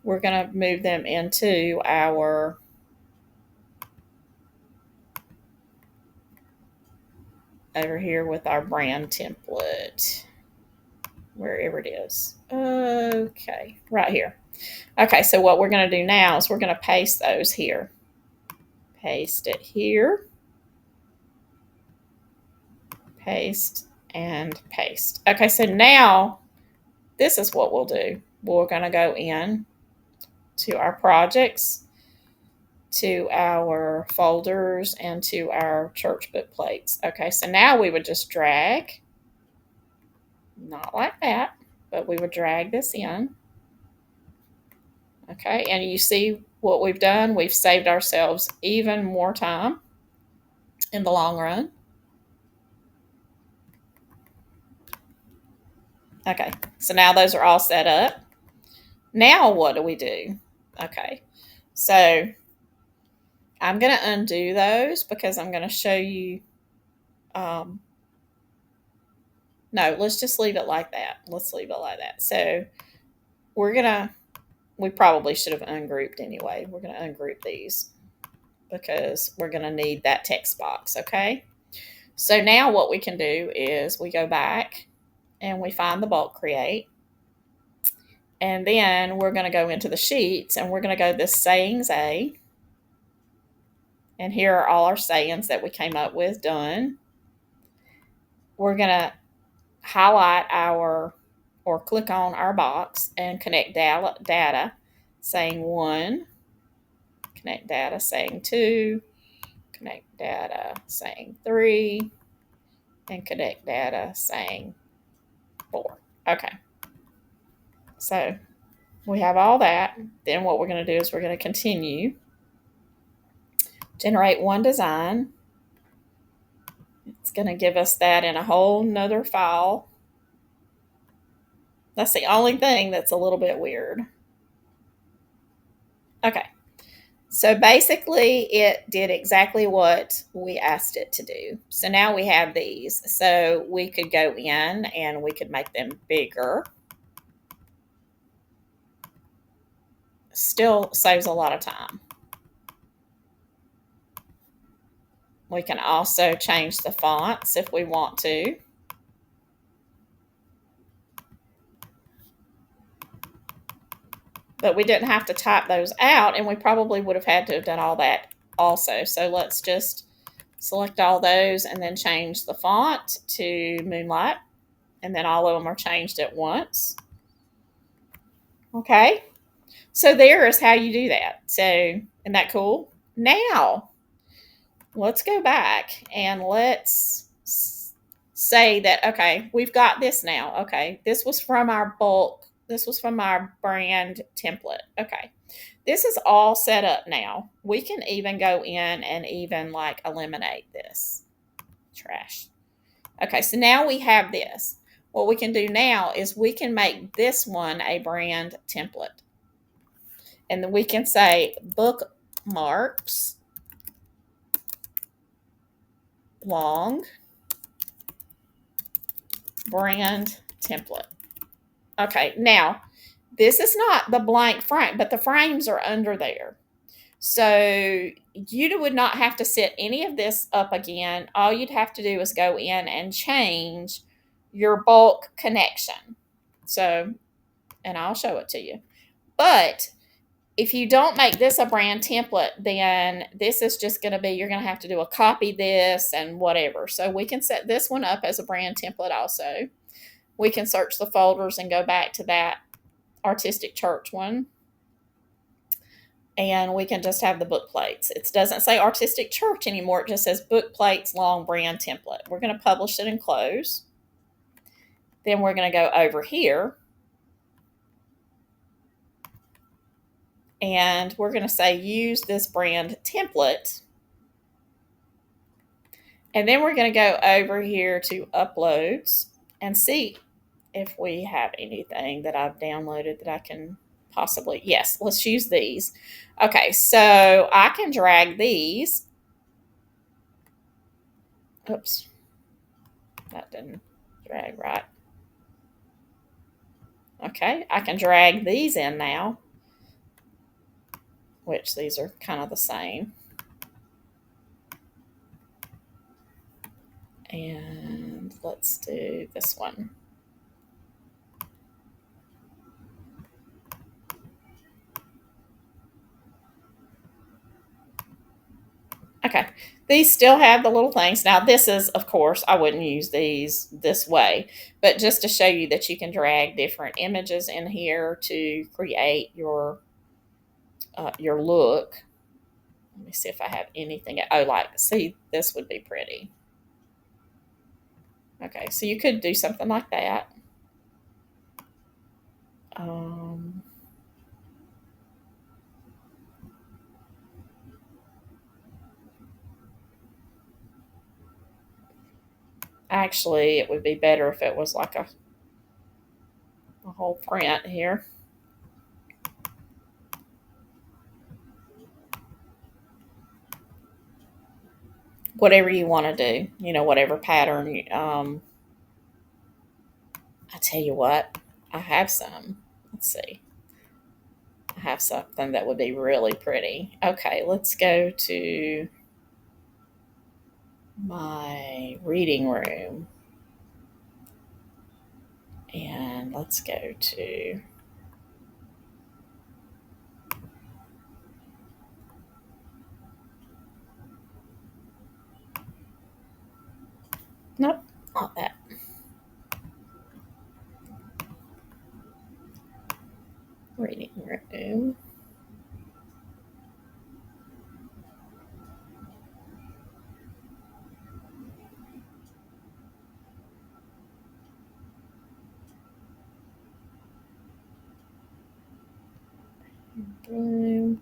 We're going to move them into our over here with our brand template, wherever it is. Okay, right here. Okay, so what we're going to do now is we're going to paste those here. Paste it here. Paste and paste. Okay, so now this is what we'll do. We're going to go in to our projects, to our folders, and to our church book plates. Okay, so now we would just drag, not like that, but we would drag this in. Okay, and you see what we've done? We've saved ourselves even more time in the long run. Okay, so now those are all set up. Now what do we do? Okay, so I'm going to undo those because I'm going to show you. No, let's just leave it like that. Let's leave it like that. So we probably should have ungrouped anyway. We're going to ungroup these because we're going to need that text box, okay? So now what we can do is we go back and we find the bulk create. And then we're going to go into the sheets and we're going to go this sayings A. And here are all our sayings that we came up with done. We're going to highlight or click on our box and connect data saying 1, connect data saying 2, connect data saying 3, and connect data saying 4. Okay. So we have all that. Then what we're going to do is we're going to continue. Generate one design. It's going to give us that in a whole nother file. That's the only thing that's a little bit weird. Okay. So basically it did exactly what we asked it to do. So now we have these. So we could go in and we could make them bigger. Still saves a lot of time. We can also change the fonts if we want to. But we didn't have to type those out, and we probably would have had to have done all that also. So let's just select all those and then change the font to Moonlight. And then all of them are changed at once. Okay. So there is how you do that. So isn't that cool? Now, let's go back and let's say that, okay, we've got this now. Okay, this was from our bulk. This was from our brand template. Okay, this is all set up now. We can even go in and even like eliminate this trash. Okay, so now we have this. What we can do now is we can make this one a brand template. And then we can say bookmarks long brand template. Okay, now this is not the blank frame, but the frames are under there. So you would not have to set any of this up again. All you'd have to do is go in and change your bulk connection. So, and I'll show it to you. But if you don't make this a brand template, then this is just going to be, you're going to have to do a copy this and whatever. So we can set this one up as a brand template also. We can search the folders and go back to that Artistic Church one. And we can just have the book plates. It doesn't say Artistic Church anymore. It just says book plates, long brand template. We're going to publish it and close. Then we're going to go over here. And we're going to say use this brand template. And then we're going to go over here to uploads and see if we have anything that I've downloaded that I can possibly, yes, let's use these. Okay, so I can drag these. Oops, that didn't drag right. Okay, I can drag these in now, which these are kind of the same. And let's do this one. Okay, these still have the little things. Now this is, of course, I wouldn't use these this way, but just to show you that you can drag different images in here to create your look. Let me see if I have anything. Oh, like, see, this would be pretty. Okay, so you could do something like that. Actually, it would be better if it was like a whole print here. Whatever you want to do, you know, whatever pattern. I tell you what, I have some. Let's see. I have something that would be really pretty. Okay, let's go to my reading room. And let's go to nope, not that. Reading room. Room.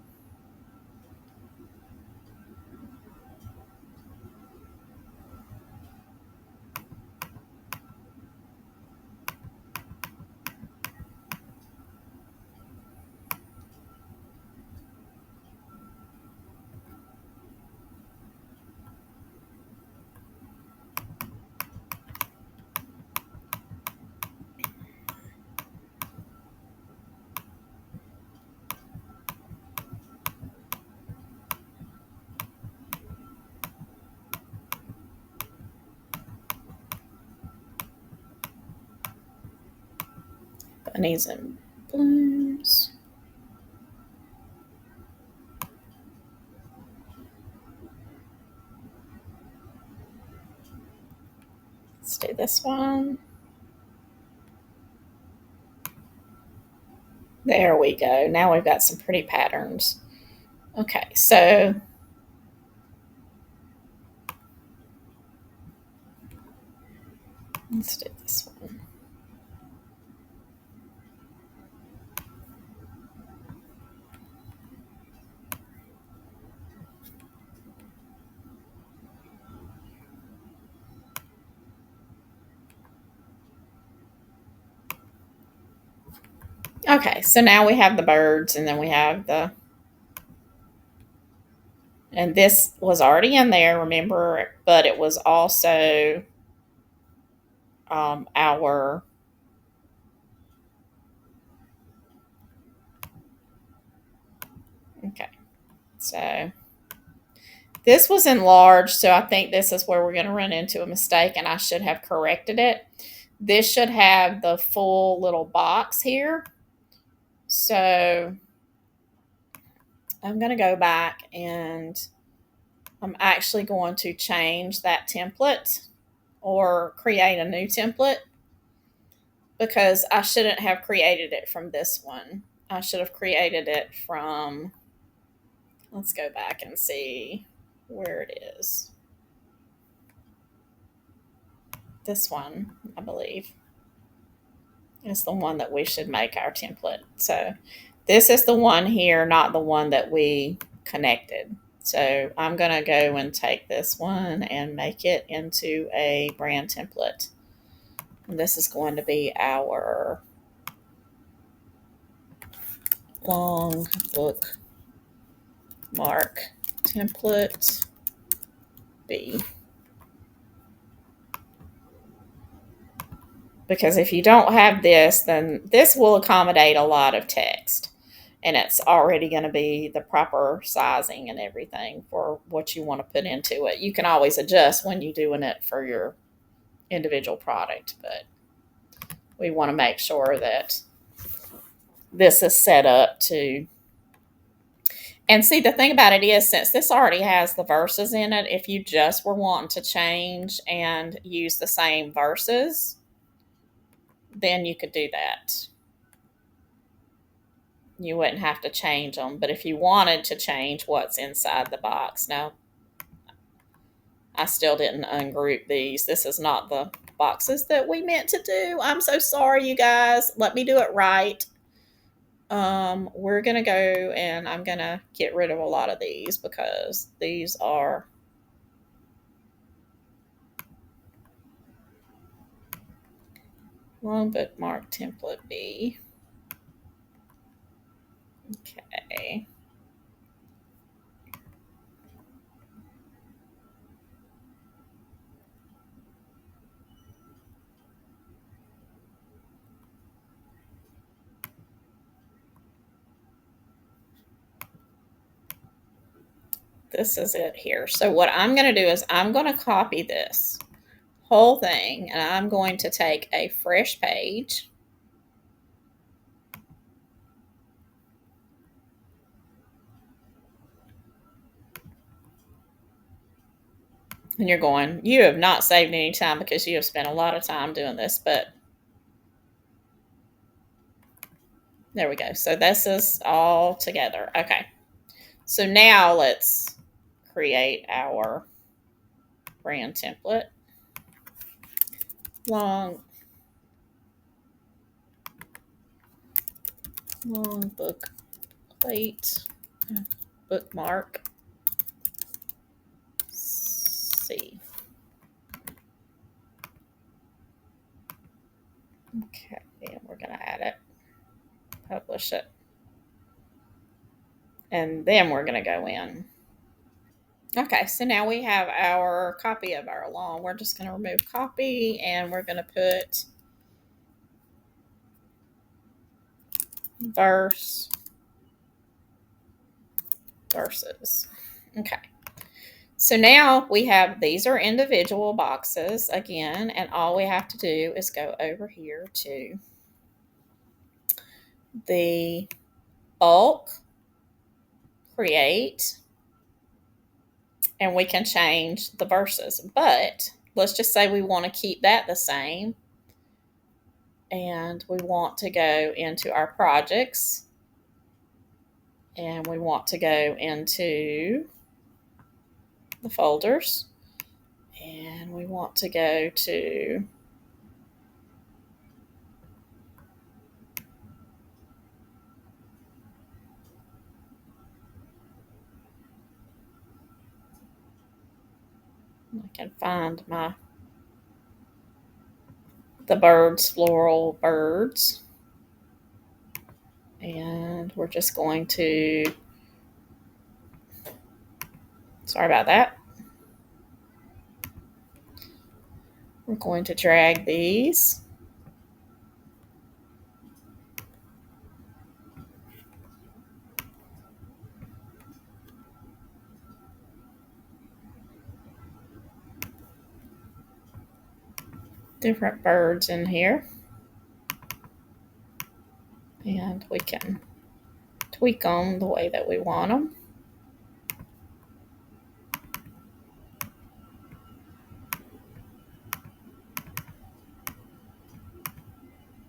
Bunnies and blooms. Let's do this one. There we go. Now we've got some pretty patterns. Okay, so let's do this one. Okay, so now we have the birds, and then we have and this was already in there, remember, but it was also our okay. So this was enlarged, so I think this is where we're going to run into a mistake, and I should have corrected it. This should have the full little box here. So I'm going to go back and I'm actually going to change that template or create a new template. because I shouldn't have created it from this one. I should have created it from, let's go back and see where it is. This one, I believe, is the one that we should make our template. So this is the one here, not the one that we connected. So I'm going to go and take this one and make it into a brand template. And this is going to be our long book mark template B. Because if you don't have this, then this will accommodate a lot of text. And it's already going to be the proper sizing and everything for what you want to put into it. You can always adjust when you're doing it for your individual product, but we want to make sure that this is set up to. And see, the thing about it is, since this already has the verses in it, if you just were wanting to change and use the same verses, then you could do that. You wouldn't have to change them. But if you wanted to change what's inside the box, now I still didn't ungroup these. This is not the boxes that we meant to do. I'm so sorry, you guys. Let me do it right. We're going to go and I'm going to get rid of a lot of these because these are long bookmark template B. Okay. This is it here. So what I'm going to do is I'm going to copy this whole thing and I'm going to take a fresh page. And you're going, you have not saved any time because you have spent a lot of time doing this, but there we go. So this is all together. Okay. So now let's create our brand template. Long book plate, bookmark C. Okay, and we're going to add it, publish it, and then we're going to go in. Okay, so now we have our copy of our long. We're just going to remove copy and we're going to put verses. Okay. So now we have, these are individual boxes again, and all we have to do is go over here to the bulk, create, and we can change the verses. But let's just say we want to keep that the same. And we want to go into our projects. And we want to go into the folders. And we want to go to I can find the birds, floral birds. And we're just going to, sorry about that. We're going to drag these. Different birds in here. And we can tweak them the way that we want them.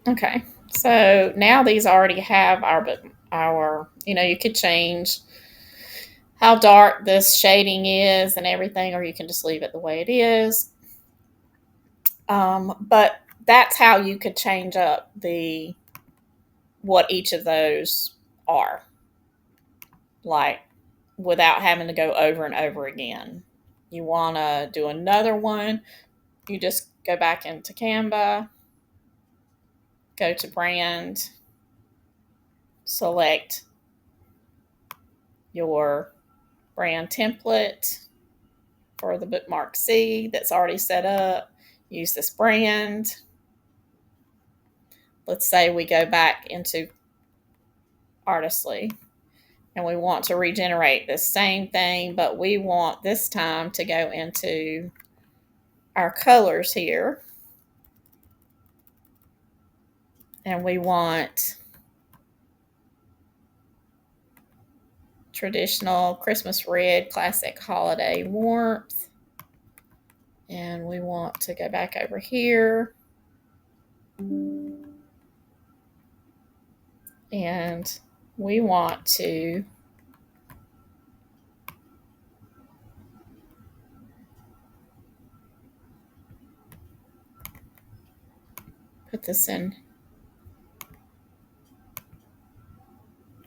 Okay, so now these already have our, you could change how dark this shading is and everything, or you can just leave it the way it is. But that's how you could change up what each of those are, like without having to go over and over again. You want to do another one, you just go back into Canva, go to brand, select your brand template for the bookmark C that's already set up. Use this brand. Let's say we go back into Artistlely and we want to regenerate the same thing, but we want this time to go into our colors here. And we want traditional Christmas red, classic holiday warmth. And we want to go back over here. And we want to put this in.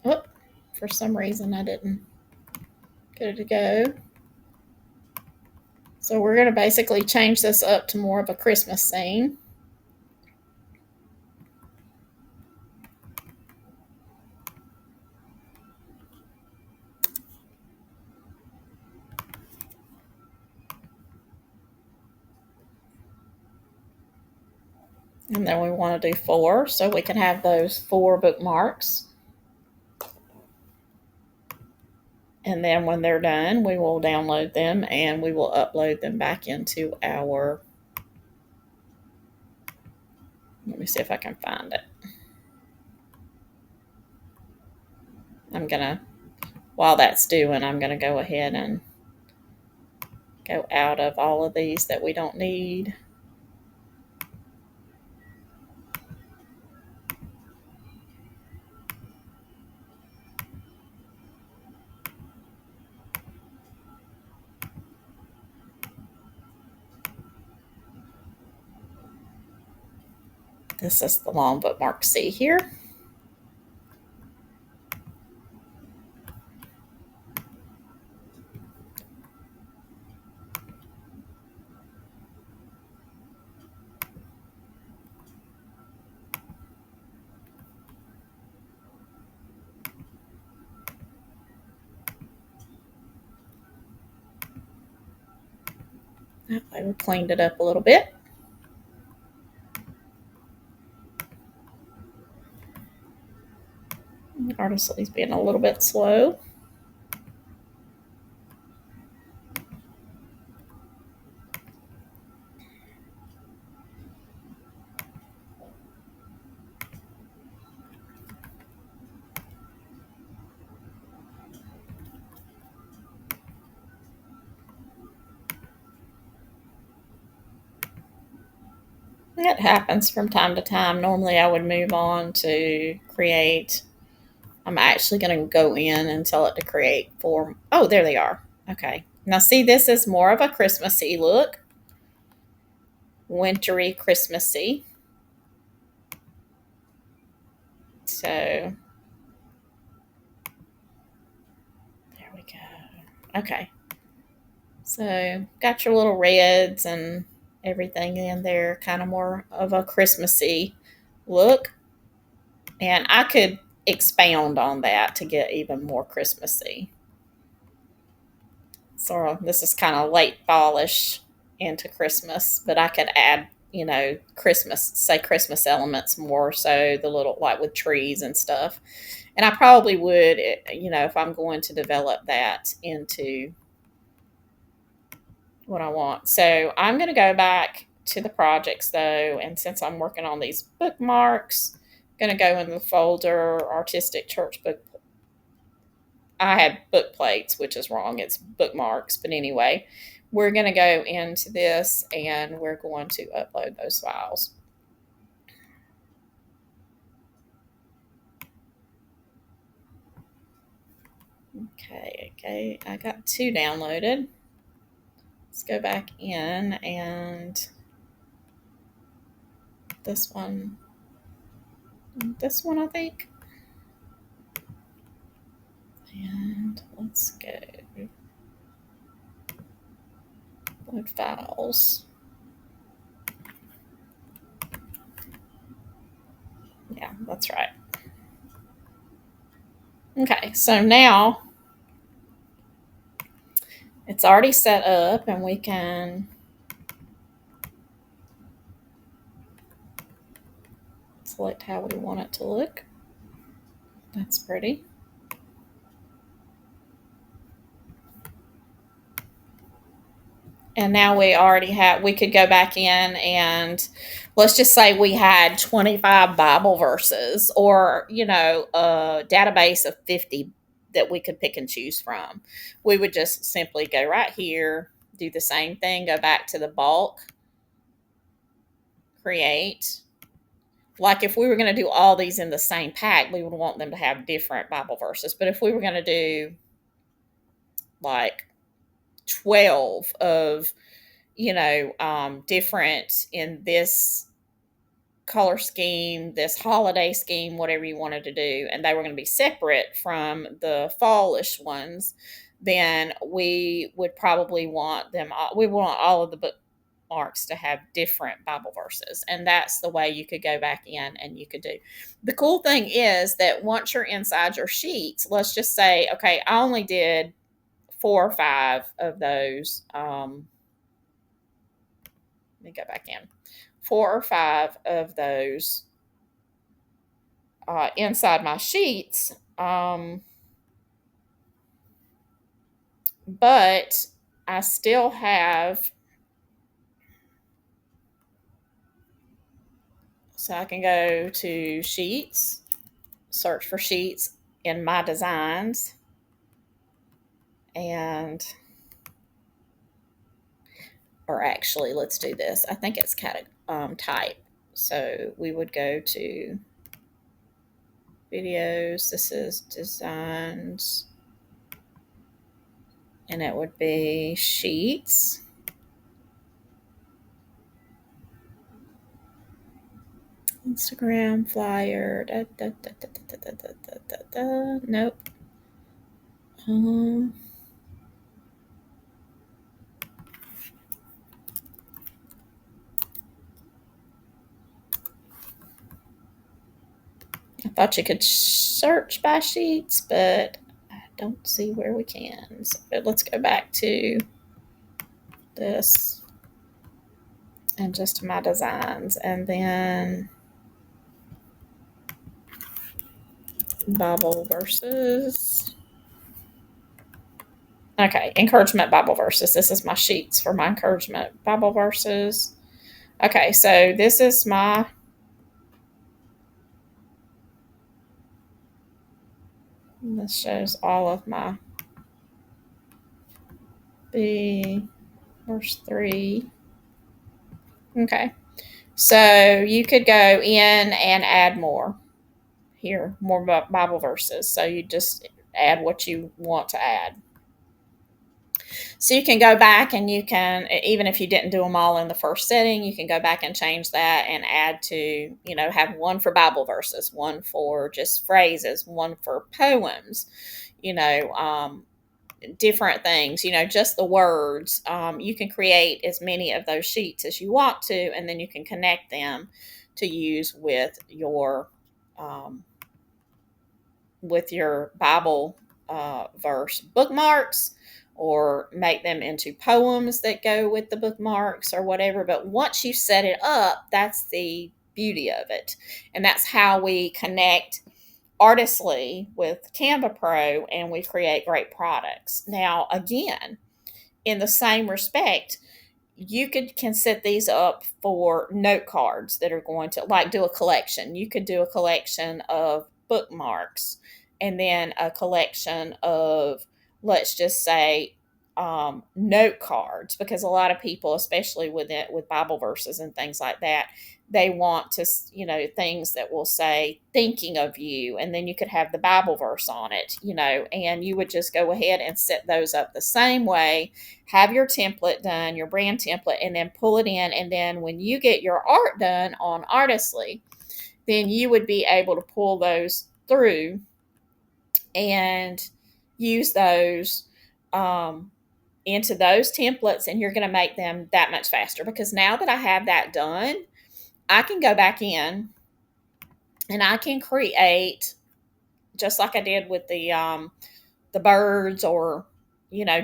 Oh, for some reason I didn't get it to go. So we're going to basically change this up to more of a Christmas scene. And then we want to do 4, so we can have those 4 bookmarks. And then when they're done, we will download them and we will upload them back into our, let me see if I can find it. While that's doing, I'm going to go ahead and go out of all of these that we don't need. This is the long bookmark C here. I cleaned it up a little bit. Artistly's being a little bit slow. It happens from time to time. Normally I would move on to create. I'm actually going to go in and tell it to create 4. Oh, there they are. Okay. Now see, this is more of a Christmassy look. Wintry Christmassy. So there we go. Okay. So got your little reds and everything in there, kind of more of a Christmassy look. And I could expound on that to get even more Christmassy. So this is kind of late fallish into Christmas, but I could add, Christmas elements more, so the little, like with trees and stuff. And I probably would, if I'm going to develop that into what I want. So I'm going to go back to the projects though, and since I'm working on these bookmarks, I'm going to go in the folder Artistic Church Book. I had book plates, which is wrong. It's bookmarks. But anyway, we're going to go into this and we're going to upload those files. Okay, I got 2 downloaded. Let's go back in, and this one, I think. And let's go load files. Yeah, that's right. Okay, so now it's already set up, and we can select how we want it to look. That's pretty. And now we could go back in, and let's just say we had 25 Bible verses, or, a database of 50 that we could pick and choose from. We would just simply go right here, do the same thing, go back to the bulk, create. Like if we were going to do all these in the same pack, we would want them to have different Bible verses. But if we were going to do like 12 of, different in this color scheme, this holiday scheme, whatever you wanted to do, and they were going to be separate from the fallish ones, then we would probably want them all, we want all of the bookmarks to have different Bible verses. And that's the way you could go back in and you could do. The cool thing is that once you're inside your sheets, let's just say, okay, I only did 4 or 5 of those. Let me go back in. 4 or 5 of those inside my sheets. But I still have, so I can go to sheets, search for sheets in my designs, and, or actually, let's do this. I think it's type. So we would go to videos. This is designs, and it would be sheets. Instagram flyer. Nope. I thought you could search by sheets, but I don't see where we can. So let's go back to this and just my designs, and then Bible verses. Okay, encouragement Bible verses. This is my sheets for my encouragement Bible verses. Okay, so this is this shows all of my verse 3. Okay, so you could go in and add more here, more Bible verses. So you just add what you want to add. So you can go back, and you can, even if you didn't do them all in the first setting, you can go back and change that and add to, have one for Bible verses, one for just phrases, one for poems, different things, just the words. You can create as many of those sheets as you want to, and then you can connect them to use with your Bible verse bookmarks, or make them into poems that go with the bookmarks or whatever. But once you set it up, that's the beauty of it. And that's how we connect Artistlely with Canva Pro, and we create great products. Now, again, in the same respect, you can set these up for note cards that are going to, like, do a collection. You could do a collection of bookmarks, and then a collection of, let's just say, note cards, because a lot of people, especially with Bible verses and things like that, they want to, things that will say thinking of you, and then you could have the Bible verse on it, and you would just go ahead and set those up the same way, have your template done, your brand template, and then pull it in. And then when you get your art done on Artistlely, then you would be able to pull those through and use those into those templates, and you're going to make them that much faster, because now that I have that done, I can go back in and I can create, just like I did with the birds, or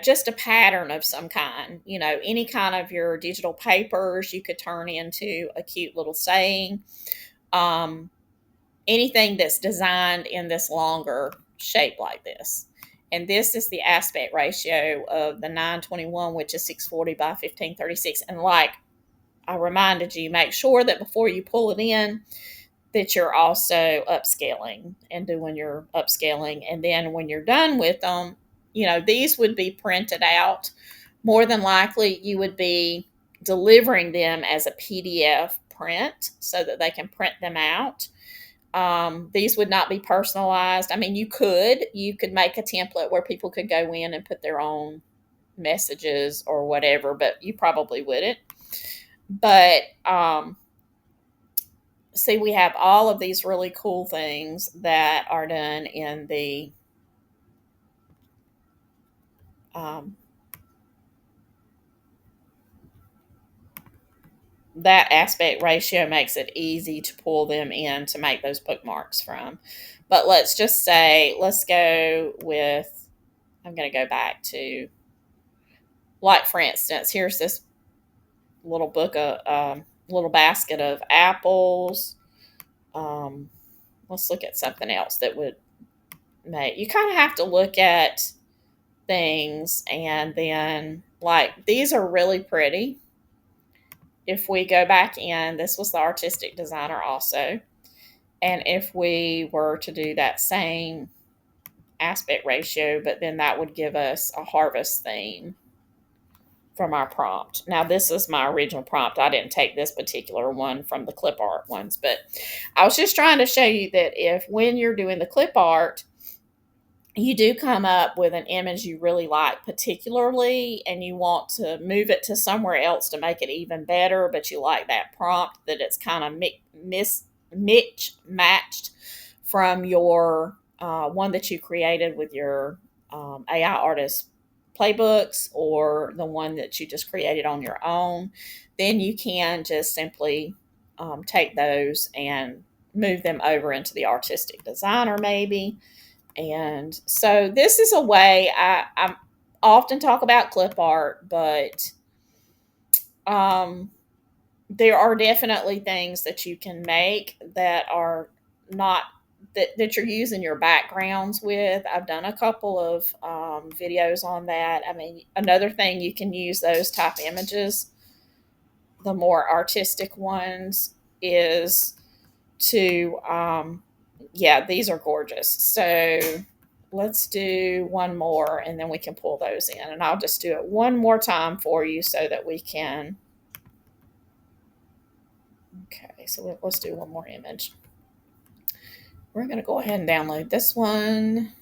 just a pattern of some kind. Any kind of your digital papers you could turn into a cute little saying. Um, Anything that's designed in this longer shape like this. And this is the aspect ratio of the 921, which is 640 by 1536. And like I reminded you, make sure that before you pull it in, that you're also upscaling and doing your upscaling. And then when you're done with them, these would be printed out. More than likely, you would be delivering them as a PDF print so that they can print them out. These would not be personalized. I mean, you could make a template where people could go in and put their own messages or whatever, but you probably wouldn't. But see, we have all of these really cool things that are done in the that aspect ratio makes it easy to pull them in to make those bookmarks from. But let's just say, let's go with, I'm going to go back to, like, for instance, here's this little book, little basket of apples. Let's look at something else that would make, you kind of have to look at things, and then, like, these are really pretty. If we go back in, this was the artistic designer also. And if we were to do that same aspect ratio, but then that would give us a harvest theme from our prompt. Now, this is my original prompt. I didn't take this particular one from the clip art ones, but I was just trying to show you that if, when you're doing the clip art, you do come up with an image you really like particularly, and you want to move it to somewhere else to make it even better, but you like that prompt, that it's kind of matched from your one that you created with your AI artist playbooks, or the one that you just created on your own, then you can just simply take those and move them over into the artistic designer maybe. And so this is a way I often talk about clip art, but there are definitely things that you can make that are not, that you're using your backgrounds with. I've done a couple of videos on that. I mean, another thing you can use those type images, the more artistic ones, is to, yeah, these are gorgeous. So let's do one more, and then we can pull those in. And I'll just do it one more time for you so that we can. Okay, so let's do one more image. We're going to go ahead and download this one.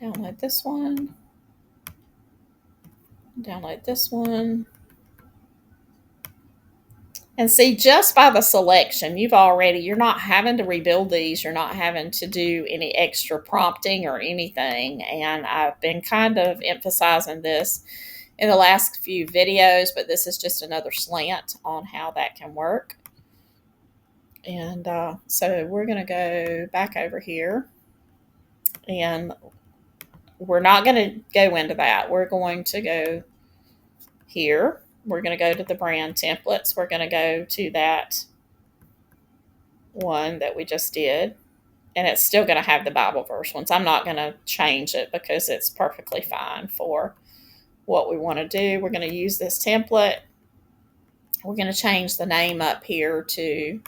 Download this one. Download this one. And see, just by the selection, you're not having to rebuild these. You're not having to do any extra prompting or anything. And I've been kind of emphasizing this in the last few videos, but this is just another slant on how that can work. And so we're going to go back over here, and we're not going to go into that. We're going to go here. We're going to go to the brand templates. We're going to go to that one that we just did, and it's still going to have the Bible verse ones. I'm not going to change it because it's perfectly fine for what we want to do. We're going to use this template. We're going to change the name up here to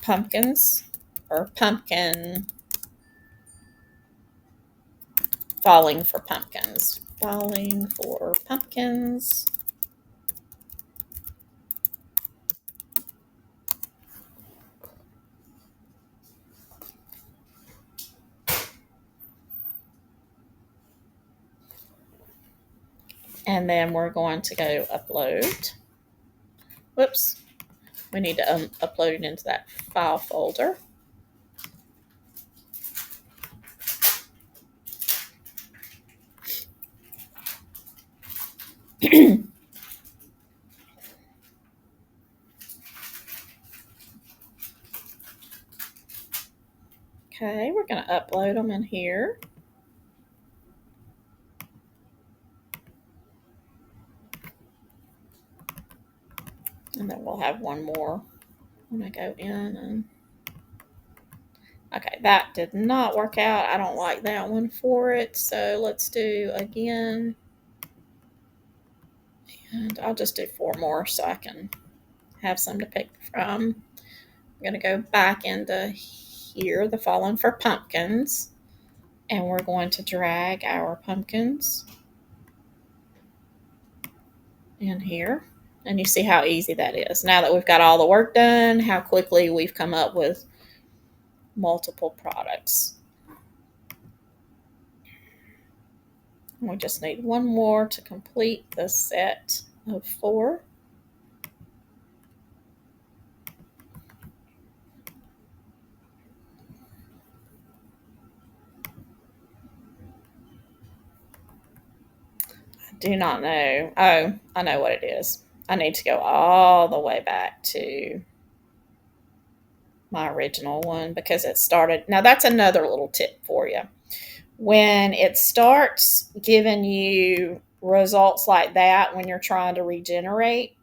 pumpkins, or pumpkin, falling for pumpkins. And then we're going to go upload. Whoops. We need to upload it into that file folder. Okay, we're going to upload them in here. And then we'll have one more when I go in. And okay, that did not work out. I don't like that one for it. So let's do again. And I'll just do 4 more so I can have some to pick from. I'm going to go back into here, the Fallen for Pumpkins. And we're going to drag our pumpkins in here. And you see how easy that is. Now that we've got all the work done, how quickly we've come up with multiple products. We just need one more to complete the set of 4. I do not know. Oh, I know what it is. I need to go all the way back to my original one because it started. Now, that's another little tip for you. When it starts giving you results like that, when you're trying to regenerate,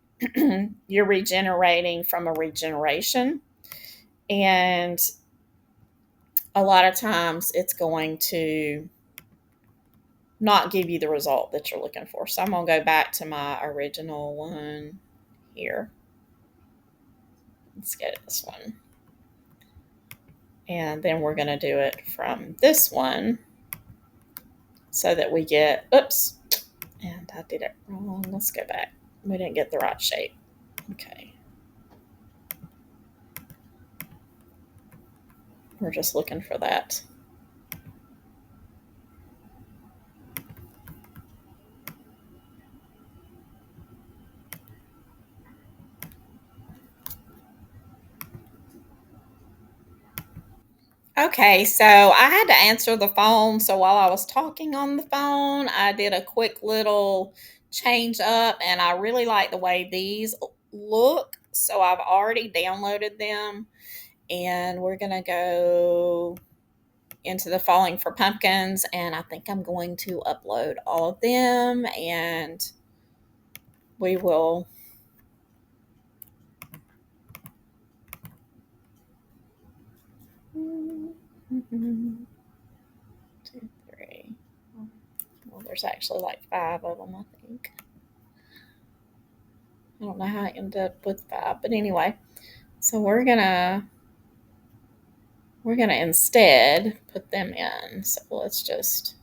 you're regenerating from a regeneration. And a lot of times it's going to not give you the result that you're looking for. So I'm going to go back to my original one here. Let's get this one. And then we're going to do it from this one so that we get, oops, and I did it wrong. Let's go back. We didn't get the right shape. Okay. We're just looking for that. Okay, so I had to answer the phone. So while I was talking on the phone, I did a quick little change up, and I really like the way these look. So I've already downloaded them, and we're going to go into the Falling for Pumpkins, and I think I'm going to upload all of them, and we will. 2, 3. Well, there's actually like 5 of them, I think. I don't know how I ended up with 5, but anyway. So we're gonna instead put them in. So let's just.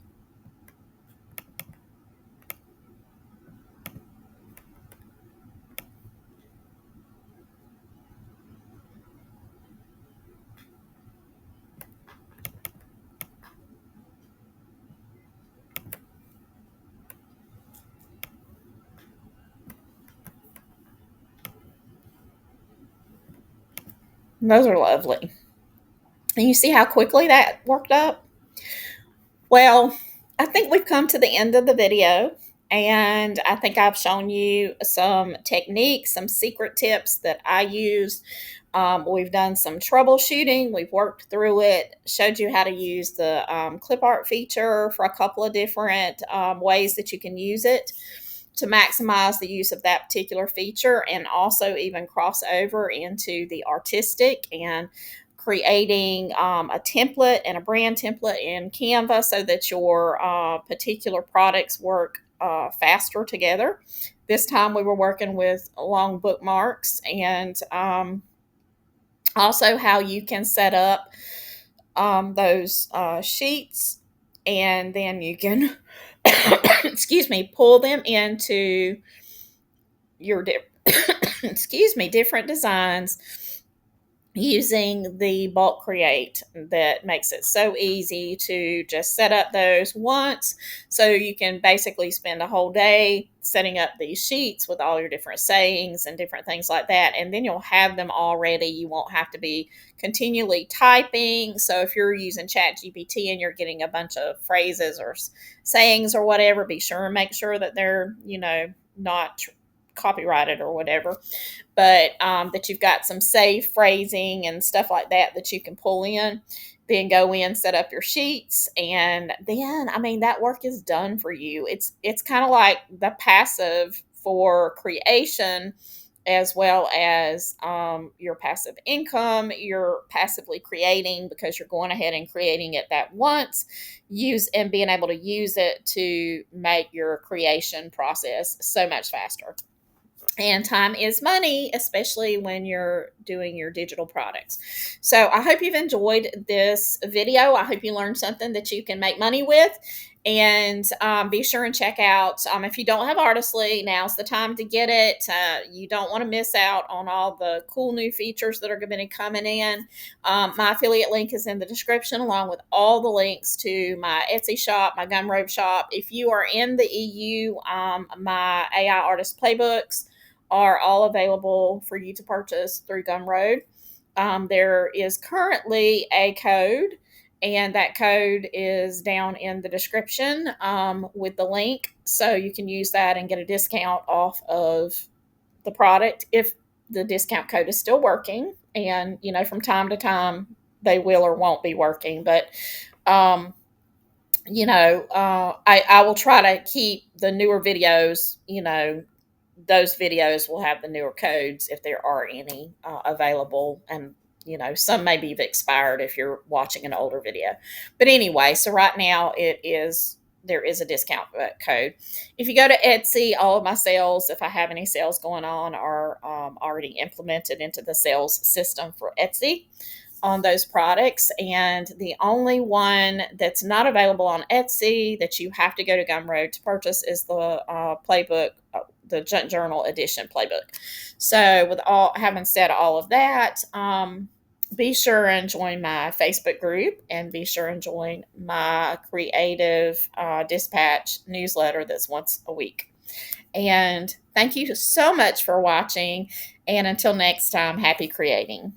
Those are lovely. And you see how quickly that worked up? Well, I think we've come to the end of the video, and I think I've shown you some techniques, some secret tips that I use. We've done some troubleshooting. We've worked through it, showed you how to use the Clipart feature for a couple of different ways that you can use it to maximize the use of that particular feature, and also even cross over into the artistic and creating a template and a brand template in Canva so that your particular products work faster together. This time we were working with long bookmarks, and also how you can set up those sheets, and then you can excuse me, pull them into your different designs using the bulk create that makes it so easy to just set up those once, so you can basically spend a whole day setting up these sheets with all your different sayings and different things like that, and then you'll have them all ready. You won't have to be continually typing. So if you're using chat gpt and you're getting a bunch of phrases or sayings or whatever, be sure and make sure that they're not copyrighted or whatever, but that you've got some safe phrasing and stuff like that that you can pull in. Then go in, set up your sheets, and then that work is done for you. It's kind of like the passive for creation, as well as your passive income. You're passively creating because you're going ahead and creating it that once, use and being able to use it to make your creation process so much faster. And time is money, especially when you're doing your digital products. So I hope you've enjoyed this video. I hope you learned something that you can make money with. And be sure and check out, if you don't have Artistlely, now's the time to get it. You don't want to miss out on all the cool new features that are going to be coming in. My affiliate link is in the description, along with all the links to my Etsy shop, my Gumroad shop. If you are in the EU, my AI artist playbooks are all available for you to purchase through Gumroad. There is currently a code, and that code is down in the description with the link. So you can use that and get a discount off of the product if the discount code is still working. And, from time to time, they will or won't be working. But, I will try to keep the newer videos, those videos will have the newer codes if there are any available, and some maybe have expired if you're watching an older video. But anyway, so right now there is a discount code. If you go to Etsy, all of my sales, if I have any sales going on, are already implemented into the sales system for Etsy on those products. And the only one that's not available on Etsy that you have to go to Gumroad to purchase is the Playbook, the Junk Journal Edition Playbook. So with having said all of that, be sure and join my Facebook group, and be sure and join my Creative Dispatch newsletter that's once a week. And thank you so much for watching. And until next time, happy creating.